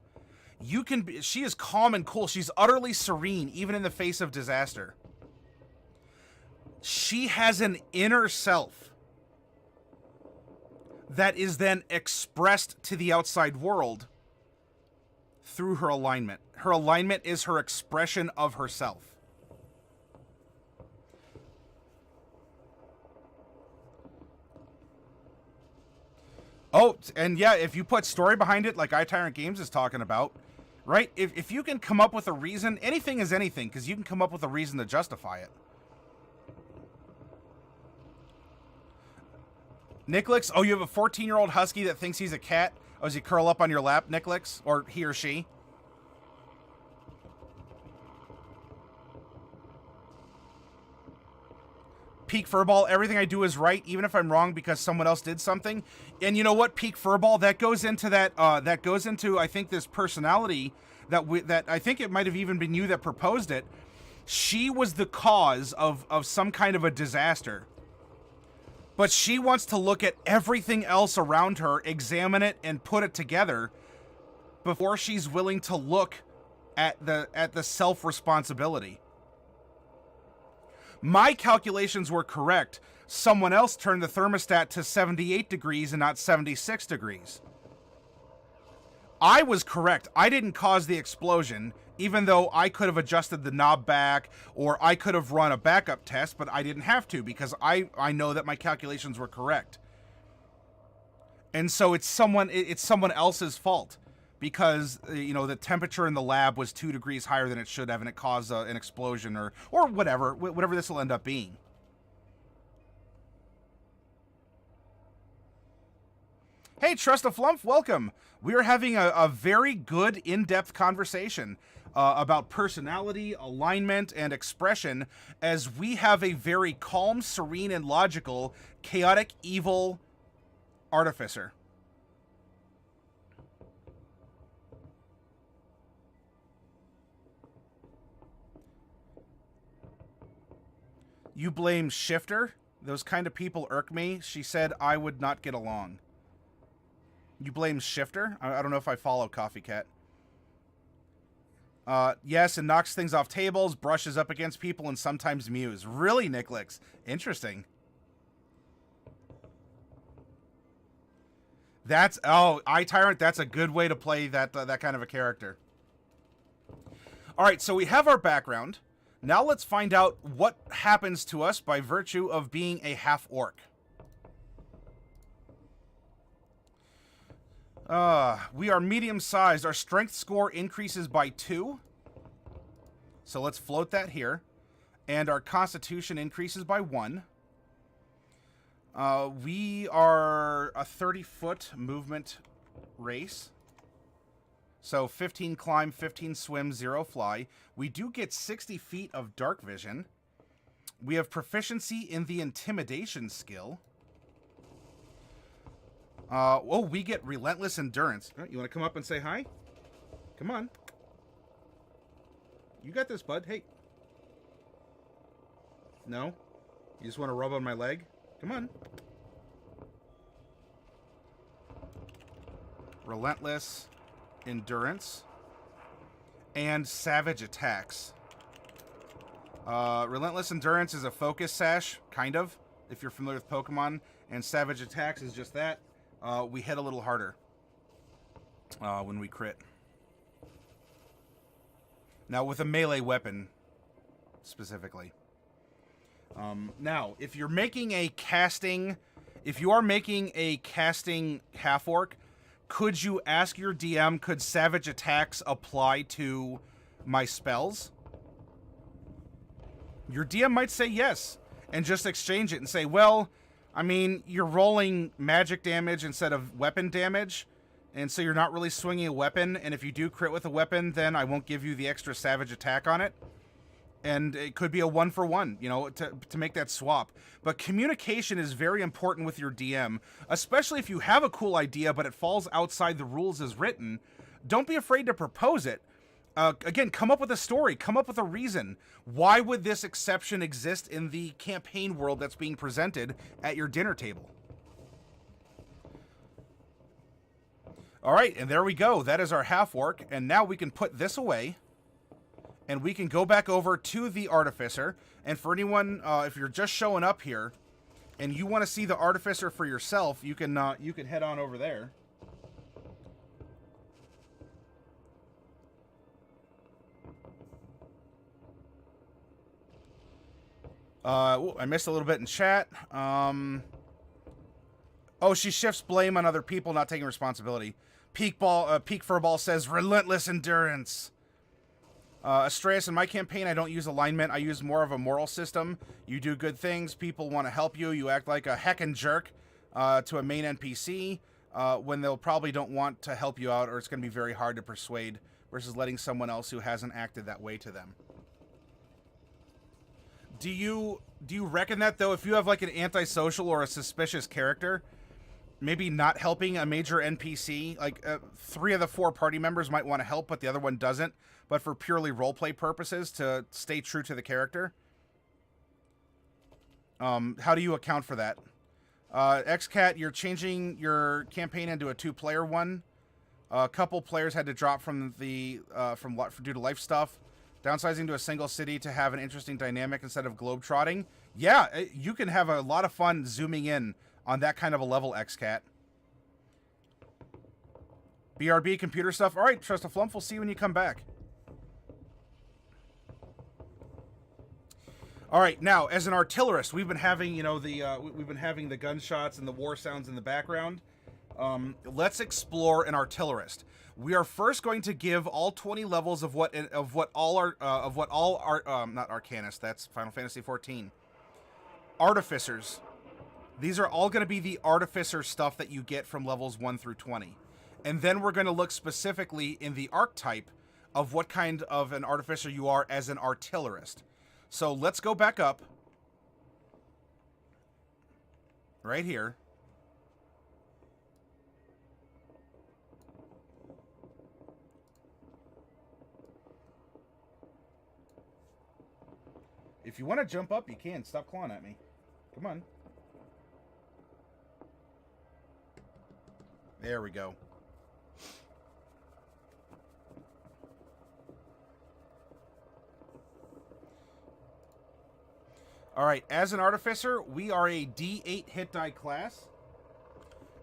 She is calm and cool. She's utterly serene, even in the face of disaster. She has an inner self that is then expressed to the outside world through her alignment. Her alignment is her expression of herself. Oh, and yeah, if you put story behind it, like iTyrant Games is talking about, right? If you can come up with a reason, anything is anything, because you can come up with a reason to justify it. Nicolix, oh, you have a 14-year-old husky that thinks he's a cat? Oh, does he curl up on your lap, Nicolix? Or he or she? Peak Furball, everything I do is right, even if I'm wrong because someone else did something. And you know what, Peak Furball, that goes into I think, this personality that I think it might have even been you that proposed it. She was the cause of some kind of a disaster. But she wants to look at everything else around her, examine it, and put it together before she's willing to look at the self-responsibility. My calculations were correct. Someone else turned the thermostat to 78 degrees and not 76 degrees. I was correct. I didn't cause the explosion, even though I could have adjusted the knob back, or I could have run a backup test, but I didn't have to because I know that my calculations were correct. And so it's someone else's fault because, you know, the temperature in the lab was 2 degrees higher than it should have, and it caused an explosion or whatever this will end up being. Hey, Trust a Flump, welcome. We are having a very good, in-depth conversation about personality, alignment, and expression as we have a very calm, serene, and logical, chaotic, evil artificer. You blame Shifter? Those kind of people irk me. She said I would not get along. You blame Shifter? I don't know if I follow Coffee Cat. Yes, and knocks things off tables, brushes up against people, and sometimes mews. Really, Nicklix? Interesting. That's... Oh, iTyrant, that's a good way to play that kind of a character. Alright, so we have our background. Now let's find out what happens to us by virtue of being a half-orc. We are medium-sized. Our strength score increases by 2. So let's float that here. And our constitution increases by 1. We are a 30-foot movement race. So 15 climb, 15 swim, 0 fly. We do get 60 feet of dark vision. We have proficiency in the intimidation skill. We get relentless endurance. You want to come up and say hi? Come on. You got this, bud. Hey. No? You just want to rub on my leg? Come on. Relentless endurance. And savage attacks. Relentless endurance is a focus sash, kind of, if you're familiar with Pokemon. And savage attacks is just that. We hit a little harder when we crit. Now, with a melee weapon, specifically. Now, if you're making a casting... If you are making a casting half-orc, could you ask your DM, could savage attacks apply to my spells? Your DM might say yes, and just exchange it and say, well... I mean, you're rolling magic damage instead of weapon damage, and so you're not really swinging a weapon, and if you do crit with a weapon, then I won't give you the extra savage attack on it. And it could be a 1-for-1, you know, to make that swap. But communication is very important with your DM, especially if you have a cool idea, but it falls outside the rules as written. Don't be afraid to propose it. Again, come up with a story. Come up with a reason. Why would this exception exist in the campaign world that's being presented at your dinner table? All right, and there we go. That is our half-orc, and now we can put this away, and we can go back over to the Artificer. And for anyone, if you're just showing up here, and you want to see the Artificer for yourself, you can head on over there. I missed a little bit in chat. Oh, she shifts blame on other people not taking responsibility. Peak Furball says, relentless endurance. Astreus, in my campaign, I don't use alignment. I use more of a moral system. You do good things. People want to help you. You act like a heckin' jerk to a main NPC when they'll probably don't want to help you out, or it's going to be very hard to persuade versus letting someone else who hasn't acted that way to them. Do you reckon that, though, if you have, like, an antisocial or a suspicious character, maybe not helping a major NPC, like, 3 of the 4 party members might want to help, but the other one doesn't, but for purely roleplay purposes, to stay true to the character? How do you account for that? XCat, you're changing your campaign into a 2-player one. A couple players had to drop from the due to life stuff. Downsizing to a single city to have an interesting dynamic instead of globetrotting. Yeah, you can have a lot of fun zooming in on that kind of a level, XCat. BRB, computer stuff. All right, Trust a Flump, we'll see you when you come back. All right, now, as an artillerist, we've been having, we've been having the gunshots and the war sounds in the background. Let's explore an artillerist. We are first going to give all 20 levels of not Arcanists, that's Final Fantasy XIV. Artificers. These are all going to be the artificer stuff that you get from levels 1 through 20. And then we're going to look specifically in the archetype of what kind of an artificer you are as an artillerist. So let's go back up. Right here. If you want to jump up, you can. Stop clawing at me. Come on. There we go. Alright, as an artificer, we are a D8 hit die class.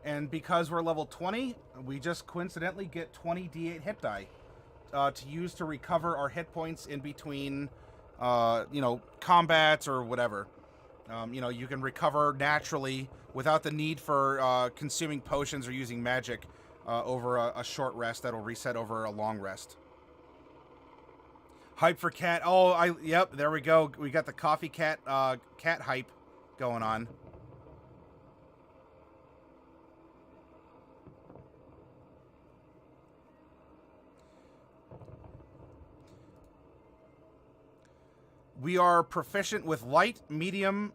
And because we're level 20, we just coincidentally get 20 D8 hit die to use to recover our hit points in between, combats or whatever. You can recover naturally without the need for consuming potions or using magic over a short rest that'll reset over a long rest. Hype for cat. Oh, yep, there we go. We got the coffee cat cat hype going on. We are proficient with light and medium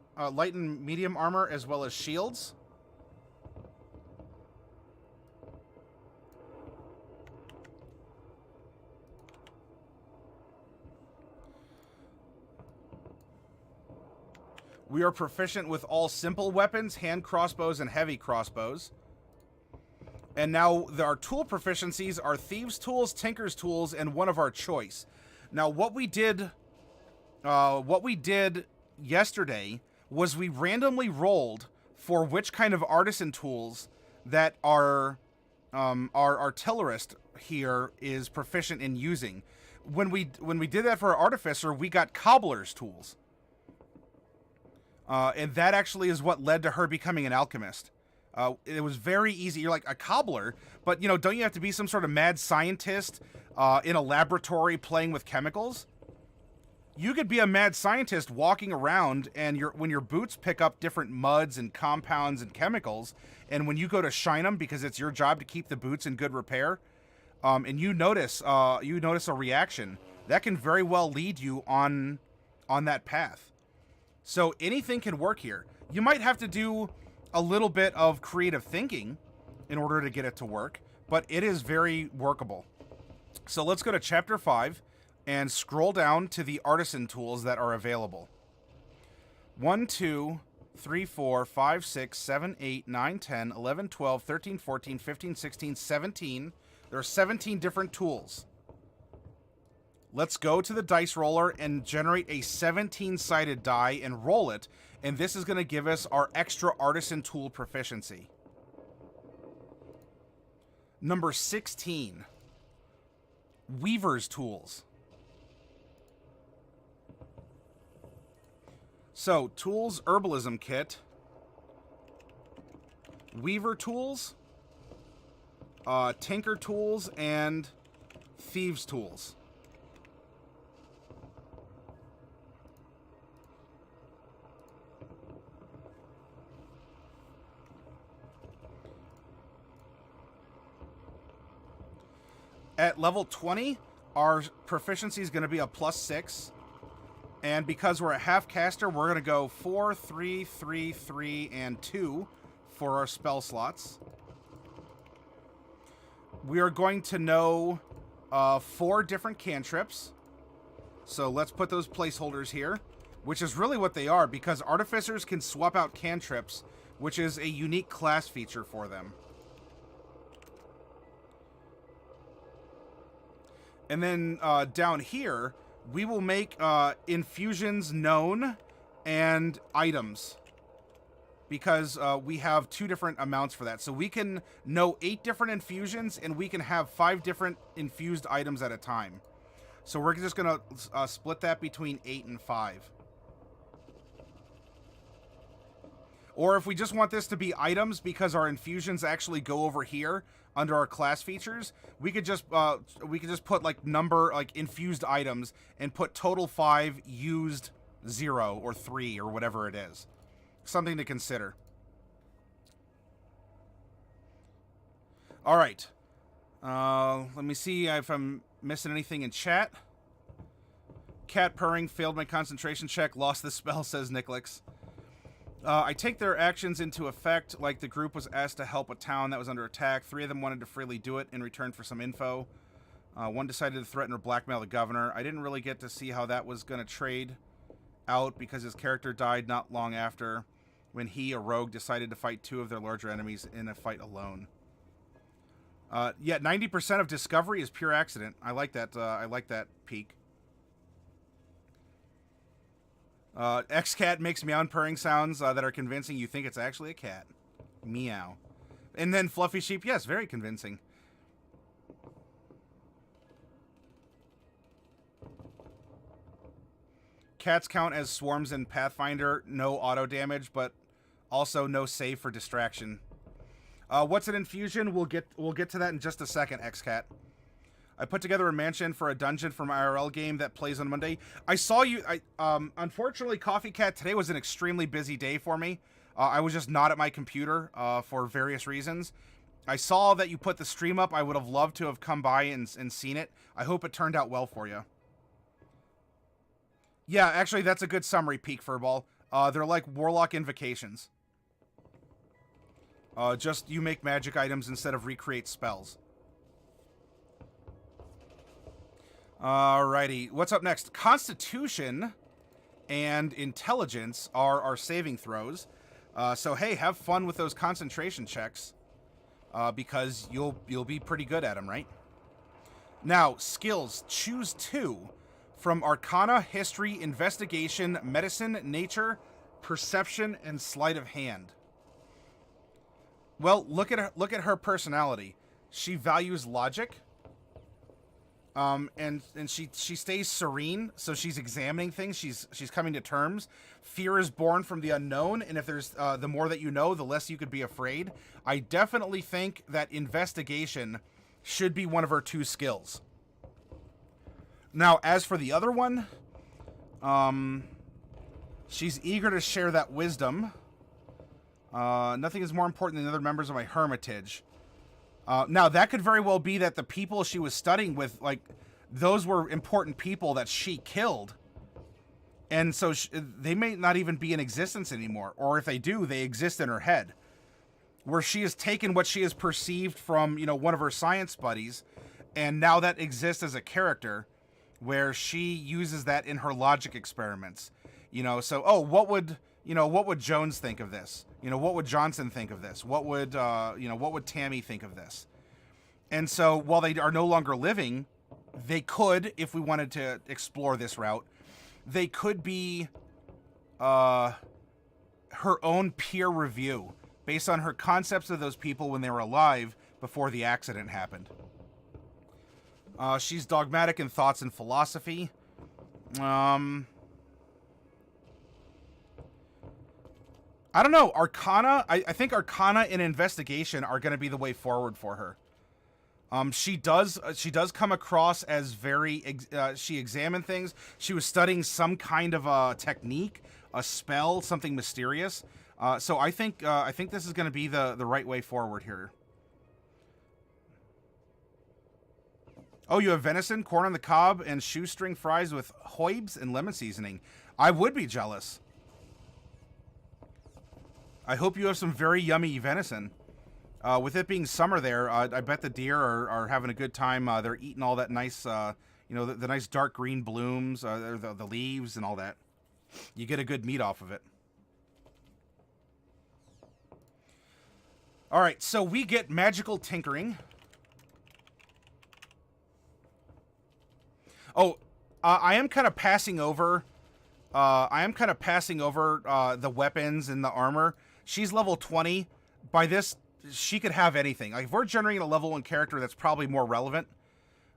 armor as well as shields. We are proficient with all simple weapons, hand crossbows, and heavy crossbows. And now our tool proficiencies are Thieves' Tools, Tinker's Tools, and one of our choice. Now, what we did yesterday was we randomly rolled for which kind of artisan tools that our artillerist here is proficient in using. When we did that for our artificer, we got cobbler's tools. And that actually is what led to her becoming an alchemist. It was very easy. You're like, a cobbler? But, don't you have to be some sort of mad scientist in a laboratory playing with chemicals? You could be a mad scientist walking around, and when your boots pick up different muds and compounds and chemicals, and when you go to shine them because it's your job to keep the boots in good repair, and you notice a reaction, that can very well lead you on that path. So anything can work here. You might have to do a little bit of creative thinking in order to get it to work, but it is very workable. So let's go to Chapter 5 and scroll down to the artisan tools that are available. 1, 2, 3, 4, 5, 6, 7, 8, 9, 10, 11, 12, 13, 14, 15, 16, 17. There are 17 different tools. Let's go to the dice roller and generate a 17-sided die and roll it, and this is going to give us our extra artisan tool proficiency. Number 16. Weaver's tools. So, tools, herbalism kit, weaver tools, tinker tools, and thieves tools. At level 20, our proficiency is going to be a +6. And because we're a half caster, we're going to go 4, 3, 3, 3, and 2 for our spell slots. We are going to know 4 different cantrips. So let's put those placeholders here, which is really what they are, because artificers can swap out cantrips which is a unique class feature for them. And then down here, we will make infusions known and items. Because we have 2 different amounts for that. So we can know 8 different infusions, and we can have 5 different infused items at a time. So we're just going to split that between 8 and 5. Or if we just want this to be items because our infusions actually go over here under our class features, we could just put like number, like infused items, and put total 5, used 0 or 3 or whatever it is. Something to consider. All right. Let me see if I'm missing anything in chat. Cat purring, failed my concentration check, lost the spell, says Nicolix. I take their actions into effect, like the group was asked to help a town that was under attack. 3 of them wanted to freely do it in return for some info. One decided to threaten or blackmail the governor. I didn't really get to see how that was going to trade out because his character died not long after when he, a rogue, decided to fight 2 of their larger enemies in a fight alone. Yeah, 90% of discovery is pure accident. I like that peak. X-Cat makes meow purring sounds that are convincing you think it's actually a cat. Meow. And then Fluffy Sheep, yes, very convincing. Cats count as swarms in Pathfinder. No auto damage, but also no save for distraction. What's an infusion? We'll get to that in just a second, X-Cat. I put together a mansion for a dungeon for my IRL game that plays on Monday. I saw you. Unfortunately, Coffee Cat, today was an extremely busy day for me. I was just not at my computer for various reasons. I saw that you put the stream up. I would have loved to have come by and seen it. I hope it turned out well for you. Yeah, actually, that's a good summary, Peak Furball. They're like Warlock invocations. Just you make magic items instead of recreate spells. Alrighty, what's up next? Constitution and Intelligence are our saving throws. So hey, have fun with those concentration checks, because you'll be pretty good at them, right? Now, skills. Choose 2 from Arcana, History, Investigation, Medicine, Nature, Perception, and Sleight of Hand. Well, look at her personality. She values logic. And she stays serene, so she's examining things. She's coming to terms. Fear is born from the unknown, and if there's the more that you know, the less you could be afraid. I definitely think that investigation should be one of her 2 skills. Now, as for the other one, she's eager to share that wisdom. Nothing is more important than the other members of my hermitage. Now, that could very well be that the people she was studying with, like, those were important people that she killed. And so they may not even be in existence anymore. Or if they do, they exist in her head. Where she has taken what she has perceived from, one of her science buddies, and now that exists as a character, where she uses that in her logic experiments. So, oh, what would Jones think of this? What would Johnson think of this? What would Tammy think of this? And so while they are no longer living, they could, if we wanted to explore this route, they could be her own peer review based on her concepts of those people when they were alive before the accident happened. She's dogmatic in thoughts and philosophy. I don't know. Arcana, I think Arcana and Investigation are going to be the way forward for her. She does come across as very, she examined things. She was studying some kind of a technique, a spell, something mysterious. So I think this is going to be the right way forward here. Oh, you have venison, corn on the cob, and shoestring fries with hoibs and lemon seasoning. I would be jealous. I hope you have some very yummy venison. With it being summer there, I bet the deer are having a good time. They're eating all that nice, the nice dark green blooms, the leaves and all that. You get a good meat off of it. All right, so we get magical tinkering. Oh, I am kind of passing over. The weapons and the armor. She's level 20. By this, she could have anything. Like, if we're generating a level 1 character, that's probably more relevant.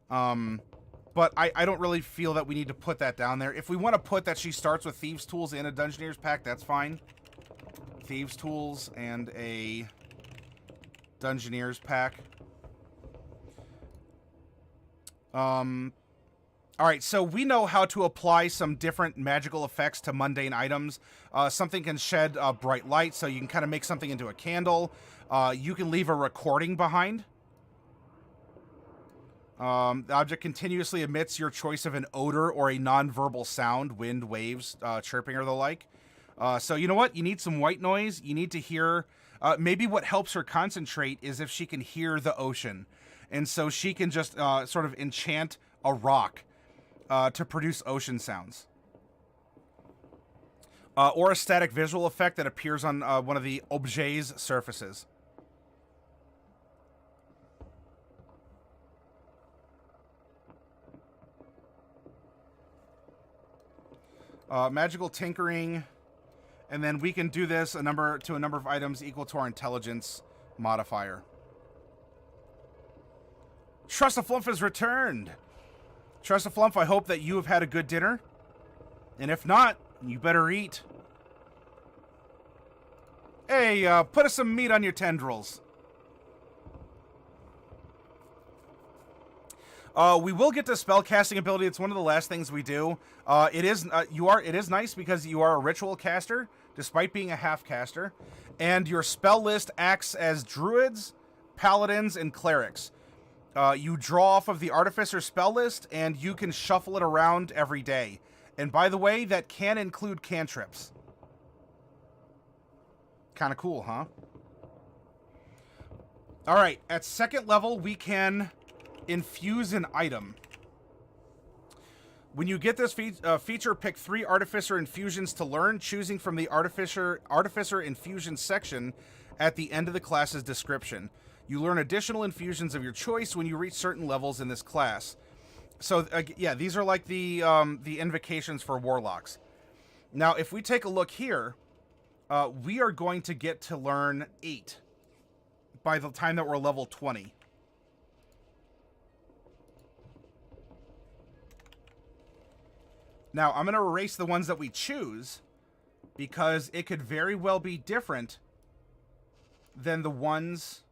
But I don't really feel that we need to put that down there. If we want to put that she starts with Thieves' Tools and a Dungeoneer's Pack, that's fine. Thieves' Tools and a Dungeoneer's Pack. Alright, so we know how to apply some different magical effects to mundane items. Something can shed bright light, so you can kind of make something into a candle. You can leave a recording behind. The object continuously emits your choice of an odor or a non-verbal sound, wind, waves, chirping, or the like. So you know what? You need some white noise. You need to hear... maybe what helps her concentrate is if she can hear the ocean. And so she can just sort of enchant a rock to produce ocean sounds. Or a static visual effect that appears on one of the objets' surfaces. Magical tinkering, and then we can do this to a number of items equal to our intelligence modifier. Trust the Flump has returned. Trust the Flump, I hope that you have had a good dinner, and if not, you better eat. Hey, put us some meat on your tendrils. We will get to spellcasting ability. It's one of the last things we do. It is nice because you are a ritual caster, despite being a half caster, and your spell list acts as druids, paladins, and clerics. You draw off of the artificer spell list, and you can shuffle it around every day. And by the way, that can include cantrips. Kind of cool, huh? All right, at second level, we can infuse an item. When you get this feature, pick 3 artificer infusions to learn, choosing from the artificer infusion section at the end of the class's description. You learn additional infusions of your choice when you reach certain levels in this class. So yeah, these are like the invocations for warlocks. Now, if we take a look here, we are going to get to learn 8 by the time that we're level 20. Now, I'm going to erase the ones that we choose because it could very well be different than the ones...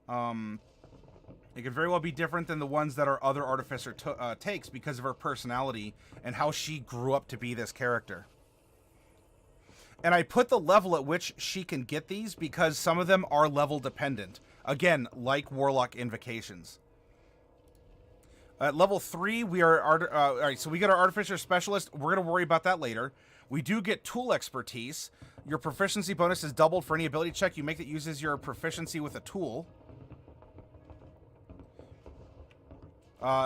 it could very well be different than the ones that our other artificer takes because of her personality and how she grew up to be this character. And I put the level at which she can get these because some of them are level dependent. Again, like Warlock Invocations. At level 3, we are... all right, so we get our Artificer Specialist. We're going to worry about that later. We do get Tool Expertise. Your proficiency bonus is doubled for any ability check you make that uses your proficiency with a tool.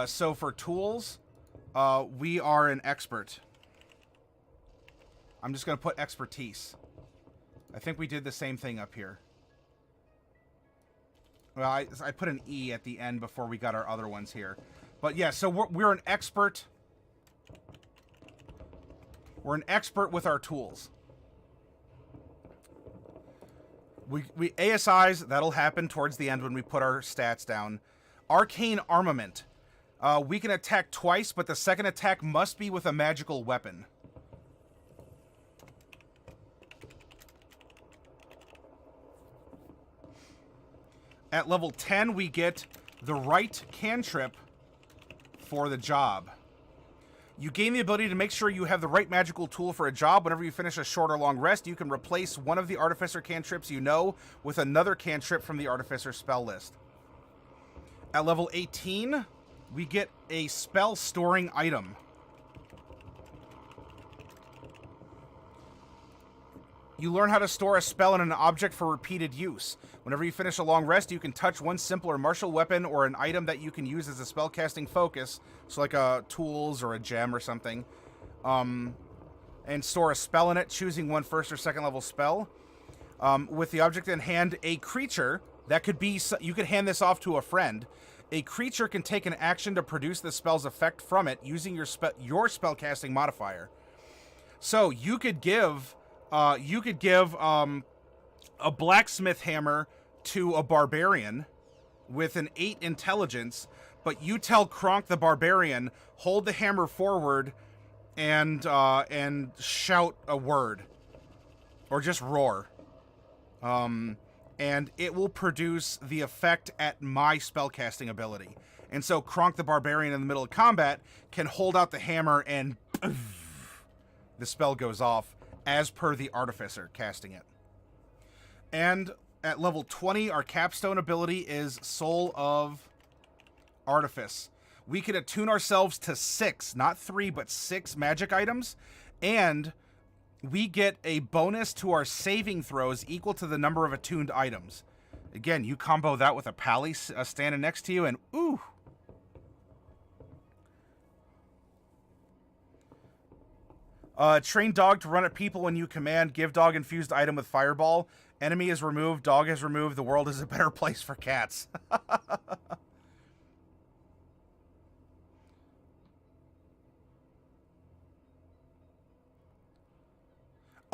So for tools, we are an expert. I'm just going to put Expertise. I think we did the same thing up here. Well, I put an E at the end before we got our other ones here. But yeah, so we're an expert. We're an expert with our tools. We ASIs, that'll happen towards the end when we put our stats down. Arcane Armament. We can attack twice, but the second attack must be with a magical weapon. At level 10, we get the right cantrip for the job. You gain the ability to make sure you have the right magical tool for a job. Whenever you finish a short or long rest, you can replace one of the Artificer cantrips you know with another cantrip from the Artificer spell list. At level 18, we get a spell storing item. You learn how to store a spell in an object for repeated use. Whenever you finish a long rest, you can touch one simple or martial weapon or an item that you can use as a spellcasting focus, so like a tools or a gem or something, and store a spell in it, choosing one first or second level spell. With the object in hand, a creature that could be, you could hand this off to a friend. A creature can take an action to produce the spell's effect from it using your spellcasting modifier. So you could give a blacksmith hammer to a barbarian with an 8 intelligence, but you tell Kronk the barbarian, hold the hammer forward and shout a word. Or just roar. And it will produce the effect at my spellcasting ability. And so Kronk the barbarian in the middle of combat can hold out the hammer and the spell goes off as per the artificer casting it. And at level 20, our capstone ability is Soul of Artifice. We can attune ourselves to 6, not 3, but 6 magic items, and we get a bonus to our saving throws equal to the number of attuned items. Again, you combo that with a pally standing next to you, and ooh. Train dog to run at people when you command. Give dog infused item with fireball. Enemy is removed. Dog is removed. The world is a better place for cats.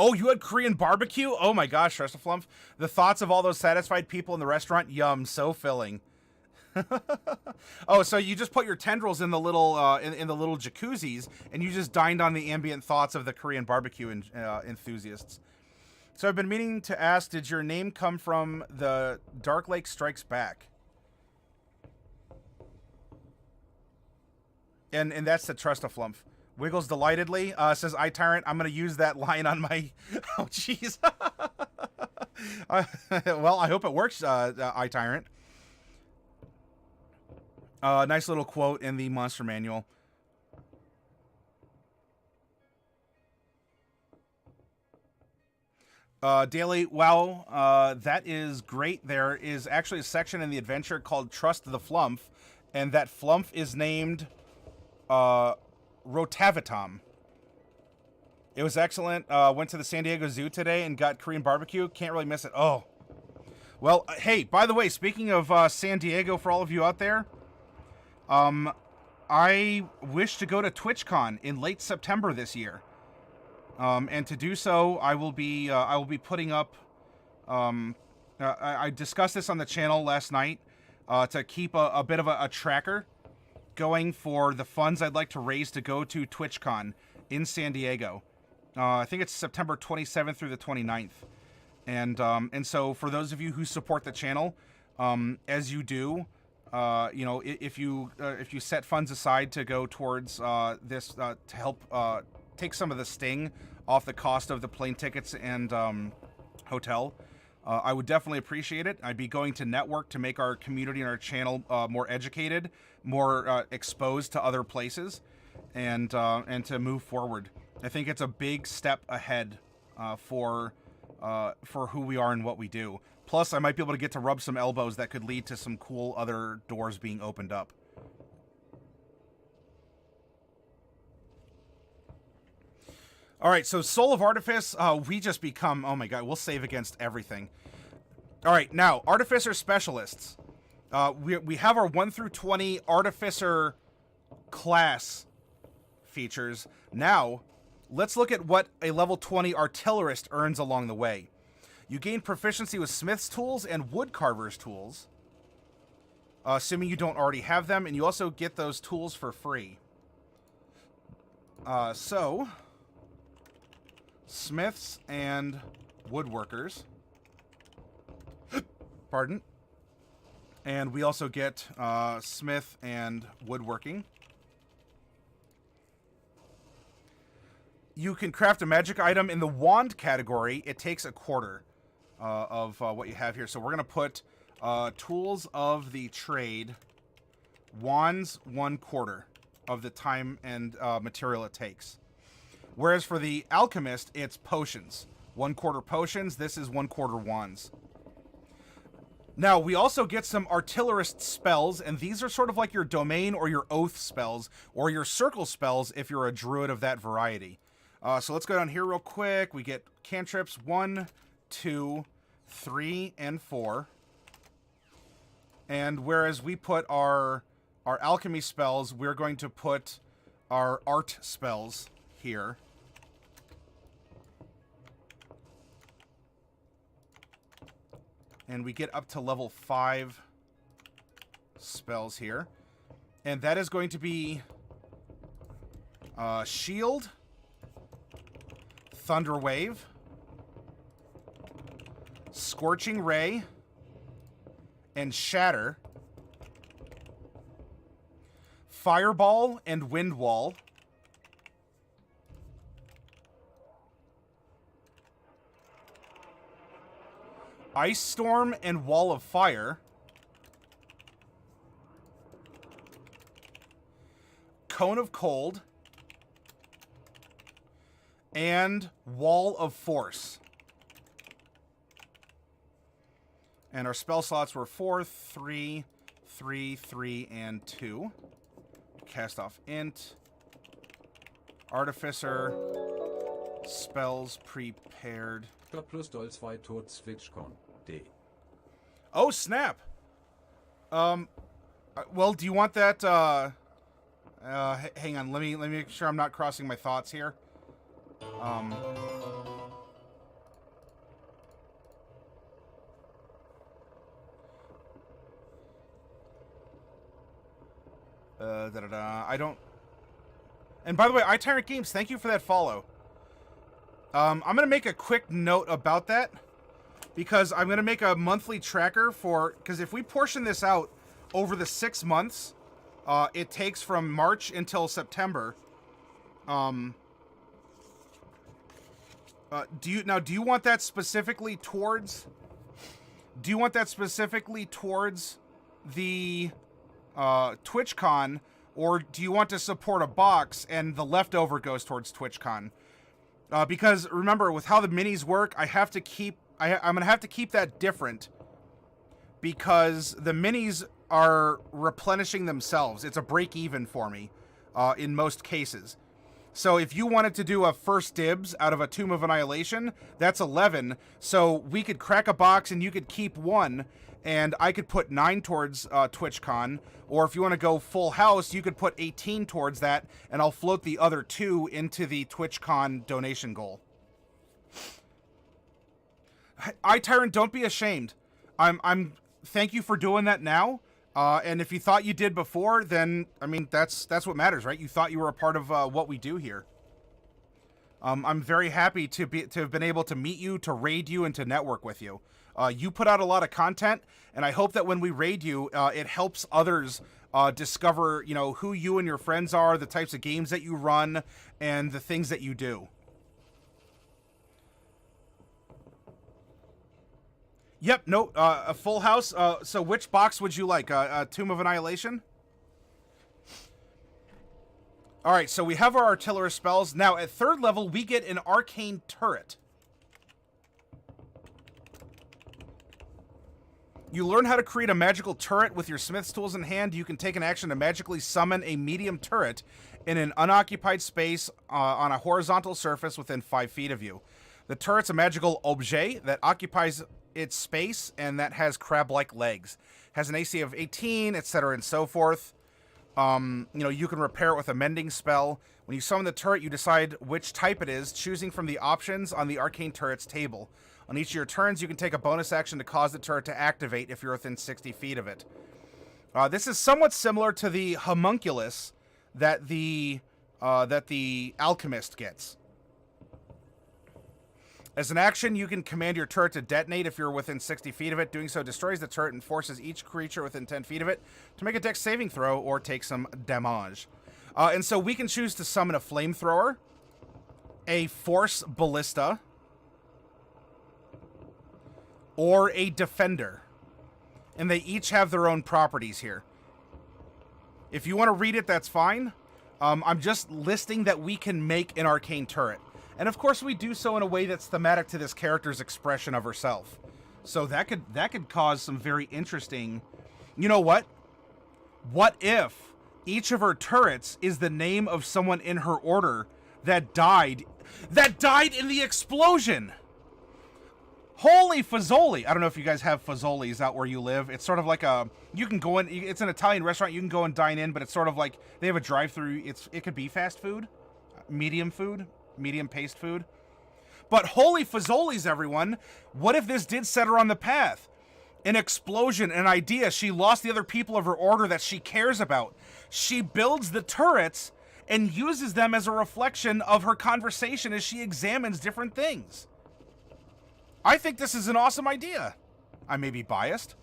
Oh, you had Korean barbecue? Oh my gosh, Flump. The thoughts of all those satisfied people in the restaurant? Yum, so filling. Oh, so you just put your tendrils in the little in the little jacuzzis, and you just dined on the ambient thoughts of the Korean barbecue enthusiasts. So I've been meaning to ask, did your name come from the Dark Lake Strikes Back? And that's the Trustaflump. Wiggles delightedly, says iTyrant. I'm going to use that line on my... Oh, jeez. Well, I hope it works, iTyrant. Nice little quote in the Monster Manual. Daily, wow, that is great. There is actually a section in the adventure called Trust the Flump, and that Flump is named Rotavitom. It was excellent. Went to the San Diego Zoo today and got Korean barbecue. Can't really miss it. Oh. Well, hey, by the way, speaking of San Diego, for all of you out there, I wish to go to TwitchCon in late September this year. And to do so, I will be putting up, I discussed this on the channel last night, to keep a bit of a tracker going for the funds I'd like to raise to go to TwitchCon in San Diego. I think it's September 27th through the 29th. And so for those of you who support the channel, as you do, you know, if you set funds aside to go towards this to help take some of the sting off the cost of the plane tickets and hotel, I would definitely appreciate it. I'd be going to network to make our community and our channel more educated, more exposed to other places, and to move forward. I think it's a big step ahead for who we are and what we do. Plus, I might be able to get to rub some elbows that could lead to some cool other doors being opened up. All right, so Soul of Artifice, we just become, oh my god, we'll save against everything. All right, now, Artificer Specialists. We have our 1 through 20 Artificer class features. Now, let's look at what a level 20 Artillerist earns along the way. You gain proficiency with Smith's tools and Woodcarver's tools, assuming you don't already have them, and you also get those tools for free. So, Smiths and Woodworkers. Pardon. And we also get Smith and Woodworking. You can craft a magic item in the Wand category. It takes a quarter of what you have here. So we're going to put Tools of the Trade, Wands, 1/4 of the time and material it takes. Whereas for the Alchemist, it's Potions. 1/4 Potions. This is 1/4 Wands. Now, we also get some Artillerist spells, and these are sort of like your Domain or your Oath spells, or your Circle spells if you're a Druid of that variety. So let's go down here real quick. We get cantrips 1, 2, 3, and 4. And whereas we put our alchemy spells, we're going to put our art spells here. And we get up to level 5 spells here. And that is going to be Shield, Thunder Wave, Scorching Ray, and Shatter, Fireball and Wind Wall, Ice Storm and Wall of Fire, Cone of Cold, and Wall of Force. And our spell slots were 4, 3, 3, 3, and 2. Cast off Int. Artificer. Spells prepared. Oh, snap! Well, do you want that, hang on, let me make sure I'm not crossing my thoughts here. I don't... And by the way, iTyrant Games, thank you for that follow. I'm going to make a quick note about that, because I'm going to make a monthly tracker for... Because if we portion this out over the 6 months, it takes from March until September. Do you want that specifically towards... Do you want that specifically towards the TwitchCon, or do you want to support a box and the leftover goes towards TwitchCon? Because remember, with how the minis work, I have to keep... I'm gonna have to keep that different, because the minis are replenishing themselves. It's a break even for me, in most cases. So if you wanted to do a first dibs out of a Tomb of Annihilation, that's 11. So we could crack a box and you could keep 1, and I could put 9 towards TwitchCon. Or if you want to go full house, you could put 18 towards that, and I'll float the other 2 into the TwitchCon donation goal. iTyrant, don't be ashamed. Thank you for doing that now. And if you thought you did before, then, I mean, that's what matters, right? You thought you were a part of what we do here. I'm very happy to have been able to meet you, to raid you, and to network with you. You put out a lot of content, and I hope that when we raid you, it helps others discover, you know, who you and your friends are, the types of games that you run, and the things that you do. Yep, no, a full house. So which box would you like? Tomb of Annihilation? Alright, so we have our artillerist spells. Now, at 3rd level, we get an arcane turret. You learn how to create a magical turret with your smith's tools in hand. You can take an action to magically summon a medium turret in an unoccupied space on a horizontal surface within 5 feet of you. The turret's a magical objet that occupies its space and that has crab-like legs. Has an AC of 18, etc. and so forth. You know, you can repair it with a mending spell. When you summon the turret, you decide which type it is, choosing from the options on the arcane turret's table. On each of your turns, you can take a bonus action to cause the turret to activate if you're within 60 feet of it. This is somewhat similar to the homunculus that the alchemist gets. As an action, you can command your turret to detonate if you're within 60 feet of it. Doing so destroys the turret and forces each creature within 10 feet of it to make a dex saving throw or take some damage. And so we can choose to summon a flamethrower, a force ballista, or a defender. And they each have their own properties here. If you want to read it, that's fine. I'm just listing that we can make an arcane turret. And of course we do so in a way that's thematic to this character's expression of herself. So that could cause some very interesting... You know what? What if each of her turrets is the name of someone in her order that died in the explosion? Holy Fazoli! I don't know if you guys have Fazoli's out where you live. It's sort of like a... You can go in... It's an Italian restaurant. You can go and dine in, but it's sort of like... They have a drive-thru. It could be fast food. Medium paced food. But holy Fazoli's, everyone! What if this did set her on the path? An explosion, an idea. She lost the other people of her order that she cares about. She builds the turrets and uses them as a reflection of her conversation as she examines different things. I think this is an awesome idea. I may be biased,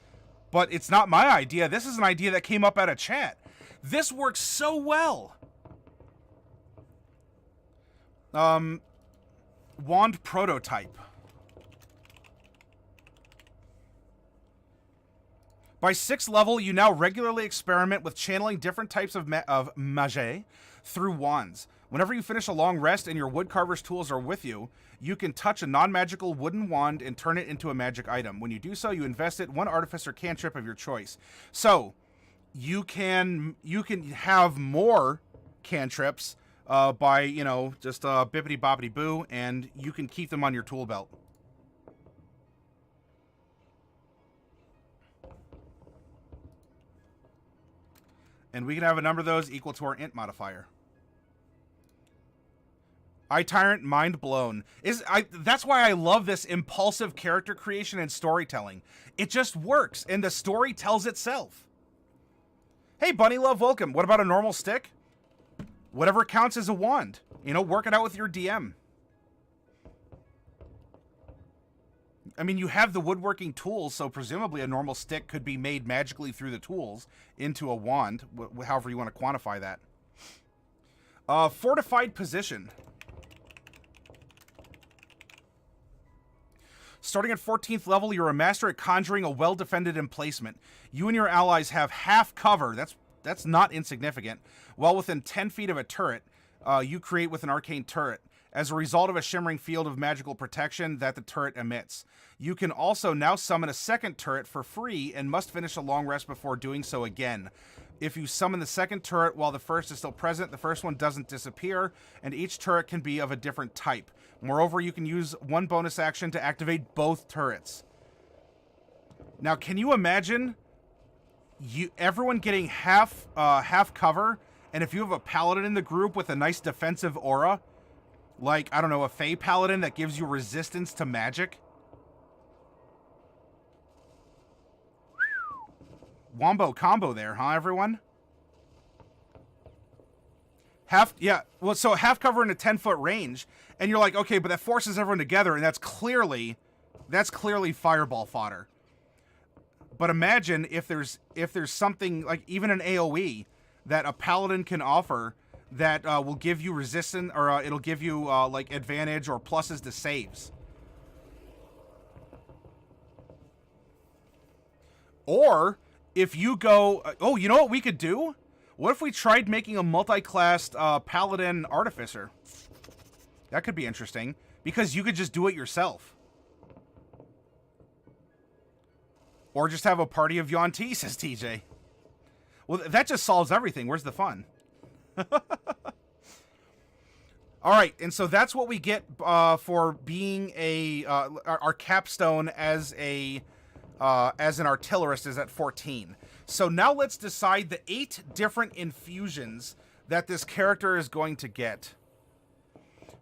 but it's not my idea. This is an idea that came up at a chat. This works so well. Wand prototype. By 6th level, you now regularly experiment with channeling different types of magie through wands. Whenever you finish a long rest and your woodcarver's tools are with you, you can touch a non-magical wooden wand and turn it into a magic item. When you do so, you invest it one artificer cantrip of your choice. So, you can have more cantrips by, you know, just bippity boppity boo, and you can keep them on your tool belt. And we can have a number of those equal to our int modifier. iTyrant, mind blown. That's why I love this impulsive character creation and storytelling. It just works, and the story tells itself. Hey, Bunny Love, welcome. What about a normal stick? Whatever counts as a wand. You know, work it out with your DM. I mean, you have the woodworking tools, so presumably a normal stick could be made magically through the tools into a wand, however you want to quantify that. Fortified position. Starting at 14th level, you're a master at conjuring a well-defended emplacement. You and your allies have half cover. That's not insignificant. While within 10 feet of a turret, you create with an arcane turret, as a result of a shimmering field of magical protection that the turret emits. You can also now summon a second turret for free and must finish a long rest before doing so again. If you summon the second turret while the first is still present, the first one doesn't disappear, and each turret can be of a different type. Moreover, you can use one bonus action to activate both turrets. Now, can you imagine everyone getting half cover, and if you have a paladin in the group with a nice defensive aura, like, I don't know, a Fey Paladin that gives you resistance to magic? Wombo combo there, huh, everyone? So half cover in a 10-foot range, and you're like, okay, but that forces everyone together, and that's clearly fireball fodder. But imagine if there's something, like even an AoE, that a paladin can offer that will give you resistance, or it'll give you like advantage or pluses to saves. Or if you go, oh, you know what we could do? What if we tried making a multi-classed paladin artificer? That could be interesting, because you could just do it yourself. Or just have a party of Yuan-Ti, says TJ. Well, that just solves everything. Where's the fun? All right, and so that's what we get for being our capstone as an artillerist is at 14. So now let's decide the 8 different infusions that this character is going to get.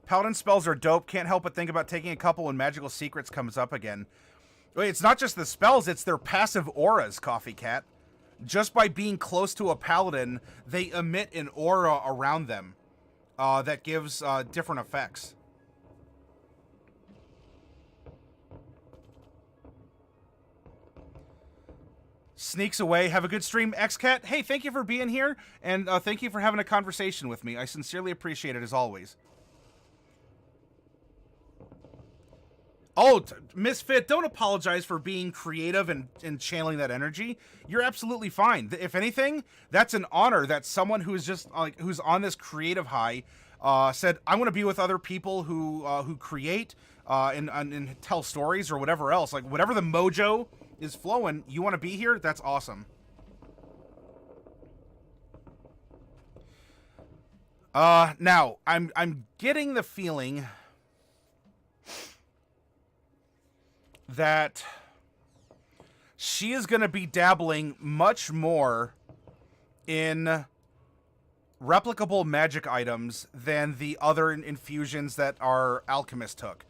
Paladin spells are dope. Can't help but think about taking a couple when Magical Secrets comes up again. Wait, it's not just the spells, it's their passive auras, Coffee Cat. Just by being close to a paladin, they emit an aura around them that gives different effects. Sneaks away. Have a good stream, XCat. Hey, thank you for being here, and thank you for having a conversation with me. I sincerely appreciate it, as always. Oh, Misfit, don't apologize for being creative and channeling that energy. You're absolutely fine. If anything, that's an honor that someone who's just like who's on this creative high said, I want to be with other people who create and tell stories or whatever else. Like whatever the mojo is flowing, you want to be here? That's awesome. Now I'm getting the feeling that she is going to be dabbling much more in replicable magic items than the other infusions that our alchemist took,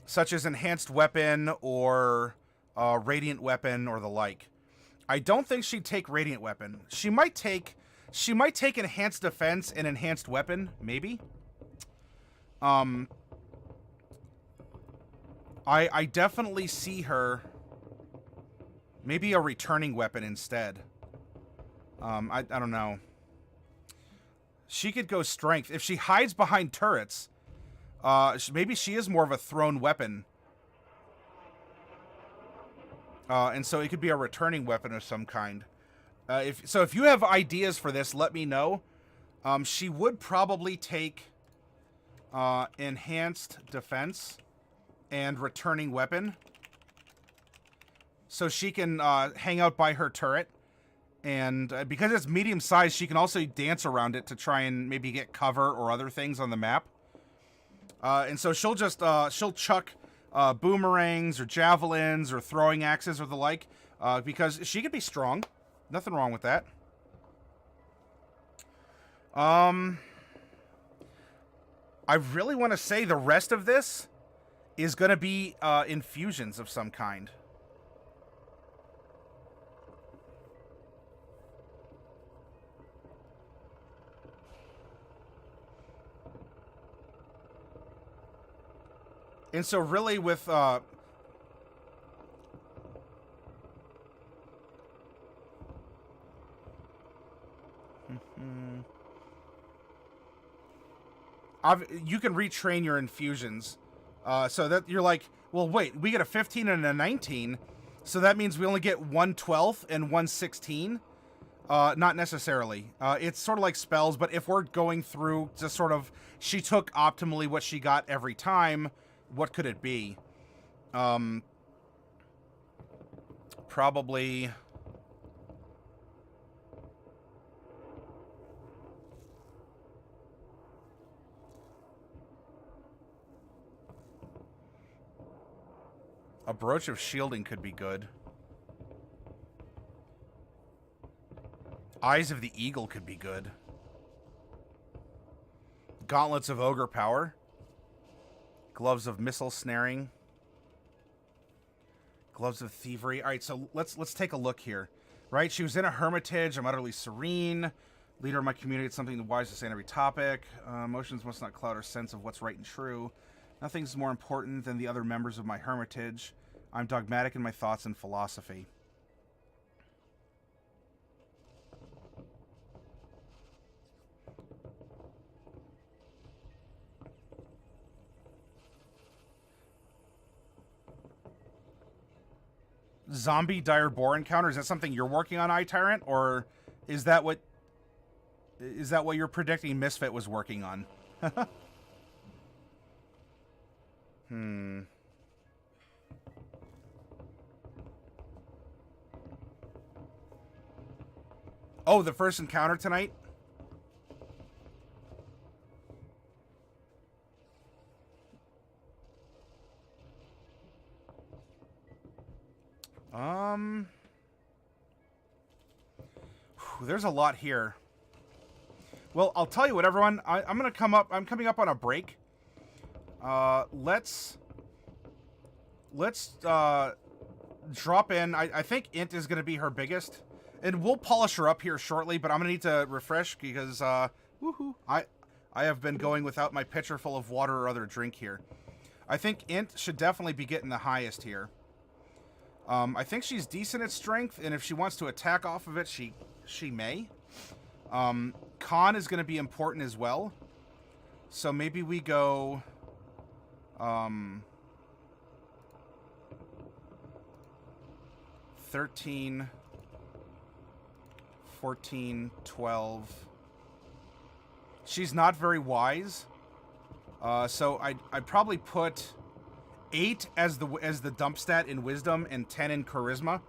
such as enhanced weapon or radiant weapon or the like. I don't think she'd take radiant weapon. She might take enhanced defense and enhanced weapon, maybe. I definitely see her maybe a returning weapon instead. I don't know. She could go strength. If she hides behind turrets, maybe she is more of a thrown weapon. And so it could be a returning weapon of some kind. If you have ideas for this, let me know. She would probably take enhanced defense and returning weapon, so she can hang out by her turret. And because it's medium sized, she can also dance around it to try and maybe get cover or other things on the map. And so she'll just she'll chuck boomerangs or javelins or throwing axes or the like, because she could be strong. Nothing wrong with that. I really want to say the rest of this is going to be infusions of some kind. And so really with you can retrain your infusions, so that you're like, well, wait, we get a 15 and a 19, so that means we only get 1/12 and 1/16. Not necessarily. It's sort of like spells, but if we're going through just sort of, she took optimally what she got every time, what could it be? Probably... a brooch of shielding could be good. Eyes of the Eagle could be good. Gauntlets of Ogre Power. Gloves of Missile Snaring. Gloves of Thievery. All right, so let's take a look here. Right, she was in a hermitage. I'm utterly serene. Leader of my community. It's something wise to say on every topic. Emotions must not cloud our sense of what's right and true. Nothing's more important than the other members of my hermitage. I'm dogmatic in my thoughts and philosophy. Zombie dire boar encounter, is that something you're working on, iTyrant, or is that what you're predicting Misfit was working on? Oh, the first encounter tonight? There's a lot here. Well, I'll tell you what, everyone. I'm coming up on a break. Let's drop in. I think Int is going to be her biggest. And we'll polish her up here shortly, but I'm going to need to refresh because, woohoo, I have been going without my pitcher full of water or other drink here. I think Int should definitely be getting the highest here. I think she's decent at strength, and if she wants to attack off of it, she may. Con is going to be important as well. So maybe we go... 13, 14, 12. She's not very wise. So I'd probably put 8 as the dump stat in wisdom and 10 in charisma.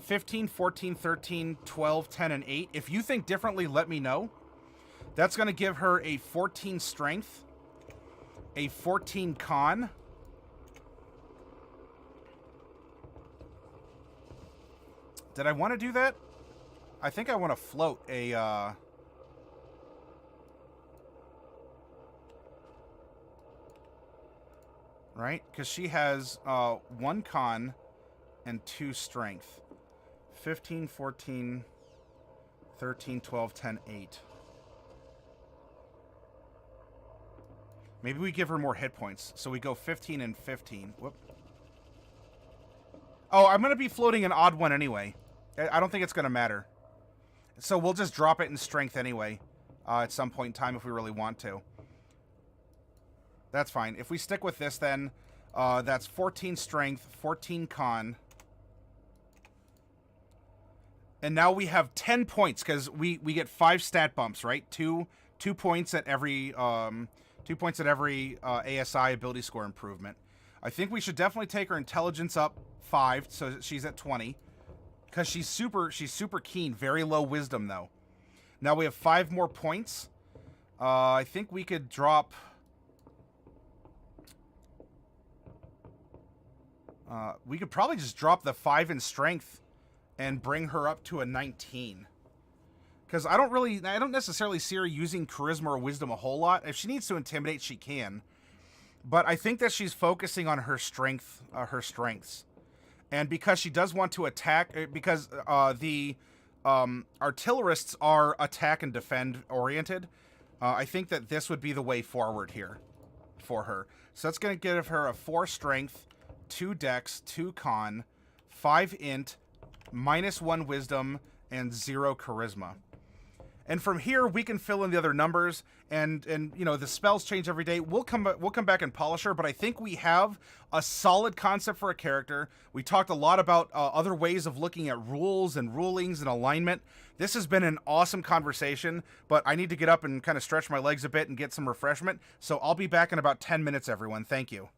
15, 14, 13, 12, 10, and 8. If you think differently, let me know. That's going to give her a 14 strength, a 14 con, Did I want to do that? I think I want to float a, right? Because she has 1 con and 2 strength. 15, 14, 13, 12, 10, 8. Maybe we give her more hit points. So we go 15 and 15. Whoop. Oh, I'm going to be floating an odd one anyway. I don't think it's going to matter. So we'll just drop it in strength anyway. At some point in time if we really want to. That's fine. If we stick with this then, that's 14 strength, 14 con. And now we have 10 points because we get 5 stat bumps, right? Two points at every 2 points at every ASI ability score improvement. I think we should definitely take her intelligence up 5, so she's at 20. Because she's super keen. Very low wisdom though. Now we have 5 more points. I think we could drop. We could probably just drop the 5 in strength and bring her up to a 19. Because I don't necessarily see her using charisma or wisdom a whole lot. If she needs to intimidate, she can. But I think that she's focusing on her strengths. And because she does want to attack, because the artillerists are attack and defend oriented, I think that this would be the way forward here for her. So that's going to give her a 4 strength, 2 dex, 2 con, 5 int, -1 wisdom, and 0 charisma. And from here, we can fill in the other numbers, and you know, the spells change every day. We'll come back and polish her, but I think we have a solid concept for a character. We talked a lot about other ways of looking at rules and rulings and alignment. This has been an awesome conversation, but I need to get up and kind of stretch my legs a bit and get some refreshment. So I'll be back in about 10 minutes, everyone. Thank you.